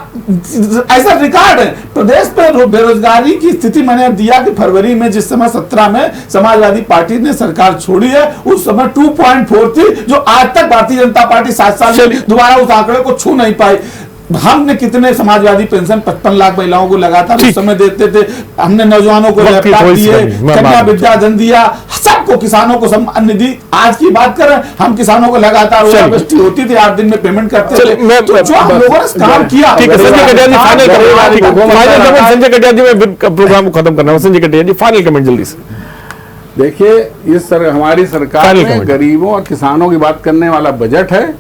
ऐसा रिकॉर्ड है प्रदेश में बेरोजगारी की स्थिति। मैंने दिया कि फरवरी में जिस समय 17 में समाजवादी पार्टी ने सरकार छोड़ी है, उस समय 2.4 थी, जो आज तक भारतीय जनता पार्टी 7 साल में दोबारा उस आंकड़े को छू नहीं पाई। हमने कितने समाजवादी पेंशन 55 लाख महिलाओं को लगातार उस समय देते थे, हमने नौजवानों को लैपटॉप दिए, कन्या विद्या धन दिया, सबको, किसानों को सम्मान निधि। आज की बात करें, हम किसानों को लगातार ओलावृष्टि होती थी, 8 दिन में पेमेंट करते थे। तो जो हम लोगों ने काम किया, संजय कटियार जी मैं प्रोग्राम को खत्म करना हूं। संजय कटियार जी फाइनल कमेंट जल्दी से। देखिए, हमारी सरकार में गरीबों और किसानों की बात करने वाला बजट है,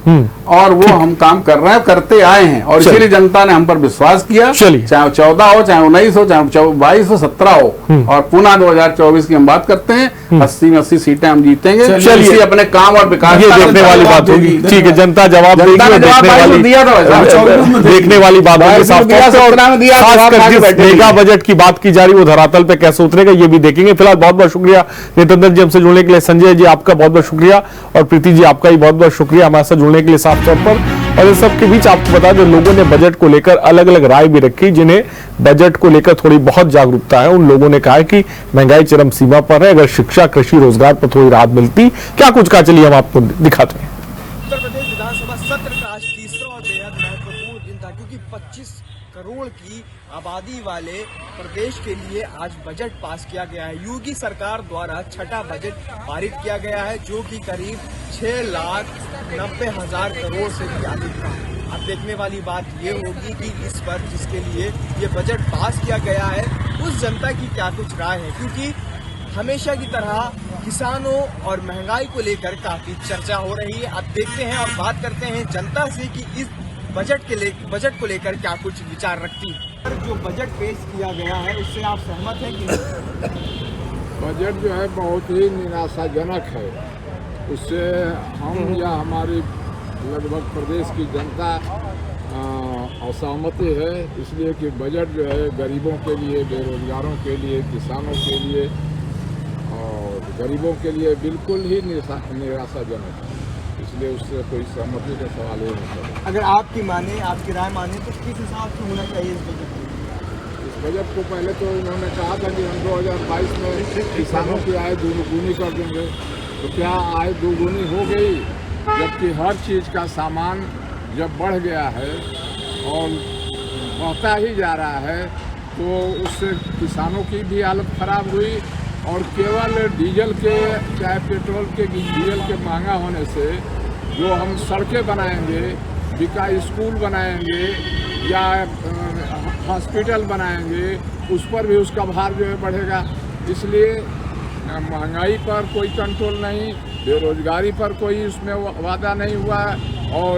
और वो हम काम कर रहे हैं, करते आए हैं, और इसीलिए जनता ने हम पर विश्वास किया। चाहे 14 हो, चाहे 19 हो, चाहे 22 हो, 17 हो, और पुनः 2024 की हम बात करते हैं, 80 में 80 सीटें हम जीतेंगे। चलिए, अपने काम और विकास देखने वाली बात होगी। ठीक है, जनता जवाब देगी, देखने वाली बात होगी। मेगा बजट की बात की जा रही है, वो धरातल पे कैसे उतरेगा ये भी देखेंगे। फिलहाल बहुत बहुत शुक्रिया नितिन जी हमसे जुड़ने के लिए। संजय जी आपका बहुत बहुत शुक्रिया, और प्रीति जी आपका भी बहुत बहुत शुक्रिया हमारे साथ जुड़ने के लिए साफ तौर पर। और इन सब के बीच आपको बता दें, लोगों ने बजट को लेकर अलग अलग राय भी रखी। जिन्हें बजट को लेकर थोड़ी बहुत जागरूकता है, उन लोगों ने कहा कि महंगाई चरम सीमा पर है, अगर शिक्षा, कृषि, रोजगार पर थोड़ी राहत मिलती। क्या कुछ कहा, चलिए हम आपको दिखाते हैं। उत्तर प्रदेश विधानसभा सत्र का आज तीसरा और बेहद महत्वपूर्ण दिन था, क्योंकि 25 करोड़ की आबादी वाले प्रदेश के लिए आज बजट पास किया गया है। योगी सरकार द्वारा छठा बजट पारित किया गया है, जो कि करीब 6,90,000 करोड़ से भी अधिक था। अब देखने वाली बात ये होगी कि इस पर जिसके लिए ये बजट पास किया गया है, उस जनता की क्या कुछ राय है, क्योंकि हमेशा की तरह किसानों और महंगाई को लेकर काफी चर्चा हो रही है। अब देखते हैं और बात करते हैं जनता से कि इस बजट को लेकर क्या कुछ विचार रखती है। जो बजट पेश किया गया है, उससे आप सहमत हैं कि नहीं? बजट जो है बहुत ही निराशाजनक है। उससे हम या हमारी लगभग प्रदेश की जनता असहमति है, इसलिए कि बजट जो है गरीबों के लिए, बेरोजगारों के लिए, किसानों के लिए और गरीबों के लिए बिल्कुल ही निराशाजनक है। इसलिए उससे कोई सहमति का सवाल ही नहीं है। अगर आपकी राय माने तो किस हिसाब से होना चाहिए इस बजट को? इस बजट को पहले तो उन्होंने कहा था कि हम 2022 में किसानों की आय दोगुनी कर देंगे, तो क्या आय दोगुनी हो गई? जबकि हर चीज़ का सामान जब बढ़ गया है और बढ़ता ही जा रहा है, तो उससे किसानों की भी हालत खराब हुई। और केवल डीजल के चाहे पेट्रोल के डीजल के महंगा होने से जो हम सड़कें बनाएंगे, विकास स्कूल बनाएंगे या हॉस्पिटल बनाएंगे, उस पर भी उसका भार जो है बढ़ेगा। इसलिए महंगाई पर कोई कंट्रोल नहीं, बेरोजगारी पर कोई उसमें वादा नहीं हुआ और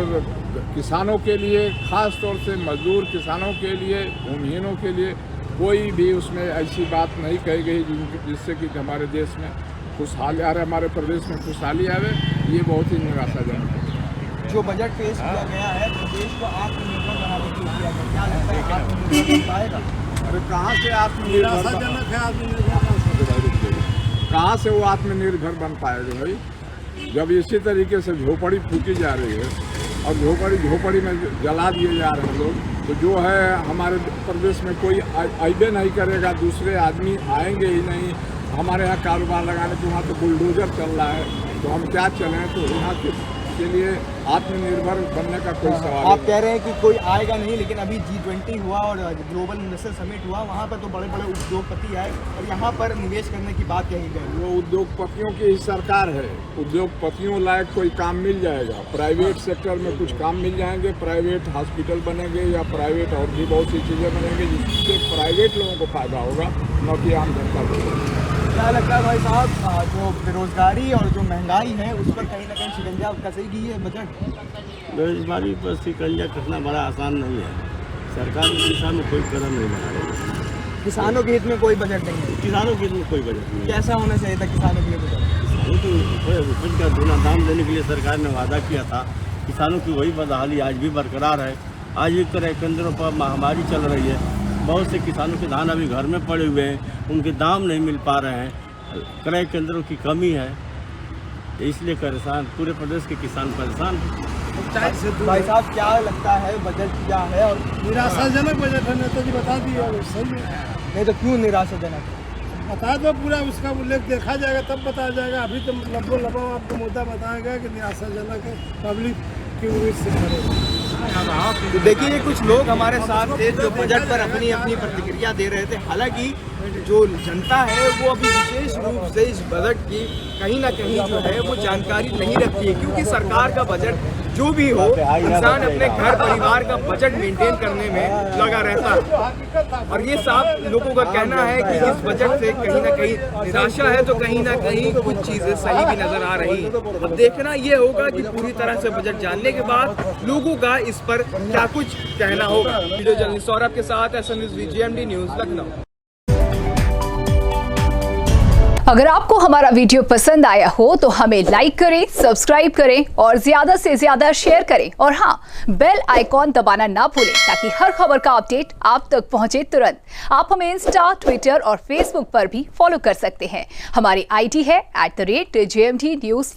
किसानों के लिए, खास तौर से मजदूर किसानों के लिए, भूमिहीनों के लिए कोई भी उसमें ऐसी बात नहीं कही गई जिससे कि हमारे देश में खुशहाली आ रहे, हमारे प्रदेश में खुशहाली आवे। ये बहुत ही निराशाजनक है। जो बजट पेश किया गया है प्रदेश को आत्मनिर्भर बनाने के लिए किया गया, क्या लगता है आत्मनिर्भर बन पाएगा? अरे कहाँ से आत्मनिर्भर कहाँ से वो आत्मनिर्भर बन पाएगा भाई, जब इसी तरीके से झोपड़ी फूकी जा रही है और झोपड़ी में जला दिए जा रहे हैं लोग, तो जो है हमारे प्रदेश में कोई आइबे नहीं करेगा, दूसरे आदमी आएंगे ही नहीं हमारे यहाँ कारोबार लगाने। तो वहाँ तो बुलडोजर चल रहा है, तो हम क्या चलें? तो यहाँ के लिए आत्मनिर्भर बनने का कोई सवाल आप कह रहे हैं कि कोई आएगा नहीं, लेकिन अभी G20 हुआ और ग्लोबल इन्वेस्टर समिट हुआ, वहाँ पर तो बड़े बड़े उद्योगपति आए और यहाँ पर निवेश करने की बात कही गई। वो उद्योगपतियों की ही सरकार है, उद्योगपतियों लायक कोई काम मिल जाएगा। प्राइवेट सेक्टर में कुछ काम मिल जाएंगे, प्राइवेट हॉस्पिटल बनेंगे या प्राइवेट और भी बहुत सी चीज़ें बनेंगी जिससे प्राइवेट लोगों को फायदा होगा, न कि आम जनता को। क्या लगता है भाई साहब, जो बेरोजगारी और जो महंगाई है उस पर कहीं ना कहीं शिकंजा कसेगी ये बजट? बेरोजगारी पर शिकंजा कसना बड़ा आसान नहीं है। सरकार इस दिशा में कोई कदम नहीं बढ़ा रही है। किसानों के हित में कोई बजट नहीं है। किसानों के हित में कोई बजट नहीं है। कैसा होना चाहिए था किसानों के लिए बजट? किसानों को उपज का दूना दाम देने के लिए सरकार ने वादा किया था। किसानों की वही बदहाली आज भी बरकरार है। आज एक क्रय केंद्रों पर महामारी चल रही है, बहुत से किसानों के धान अभी घर में पड़े हुए हैं, उनके दाम नहीं मिल पा रहे हैं, क्रय केंद्रों की कमी है, इसलिए परेशान पूरे प्रदेश के किसान परेशान हैं। भाई साहब क्या लगता है बजट क्या है? और निराशाजनक बजट है, नेताजी बता दिए सही है। नहीं तो क्यों निराशाजनक? बता दो, पूरा उसका उल्लेख देखा जाएगा तब बताया जाएगा। अभी तो लगभग आपको मुद्दा बताएगा कि निराशाजनक है, पब्लिक की उम्मीद से करेगा। तो देखिए कुछ लोग हमारे साथ थे जो बजट पर अपनी अपनी प्रतिक्रिया दे रहे थे। हालांकि जो जनता है वो अभी विशेष रूप से इस बजट की कहीं ना कहीं जो है वो जानकारी नहीं रखती है, क्योंकि सरकार का बजट जो भी हो, इंसान अपने घर परिवार का बजट मेंटेन करने में लगा रहता है। और ये साफ लोगों का कहना है कि इस बजट से कहीं ना कहीं निराशा है, तो कहीं ना कहीं कुछ चीजें सही भी नजर आ रही है। अब देखना ये होगा कि पूरी तरह से बजट जानने के बाद लोगों का इस पर क्या कुछ कहना होगा। वीडियो जर्नलिस्ट सौरभ के साथ SM news VGMD news Lucknow. अगर आपको हमारा वीडियो पसंद आया हो तो हमें लाइक करें, सब्सक्राइब करें और ज्यादा से ज्यादा शेयर करें। और हाँ, बेल आइकॉन दबाना ना भूलें ताकि हर खबर का अपडेट आप तक पहुंचे तुरंत। आप हमें इंस्टा, ट्विटर और फेसबुक पर भी फॉलो कर सकते हैं। हमारी ID है @JMD News।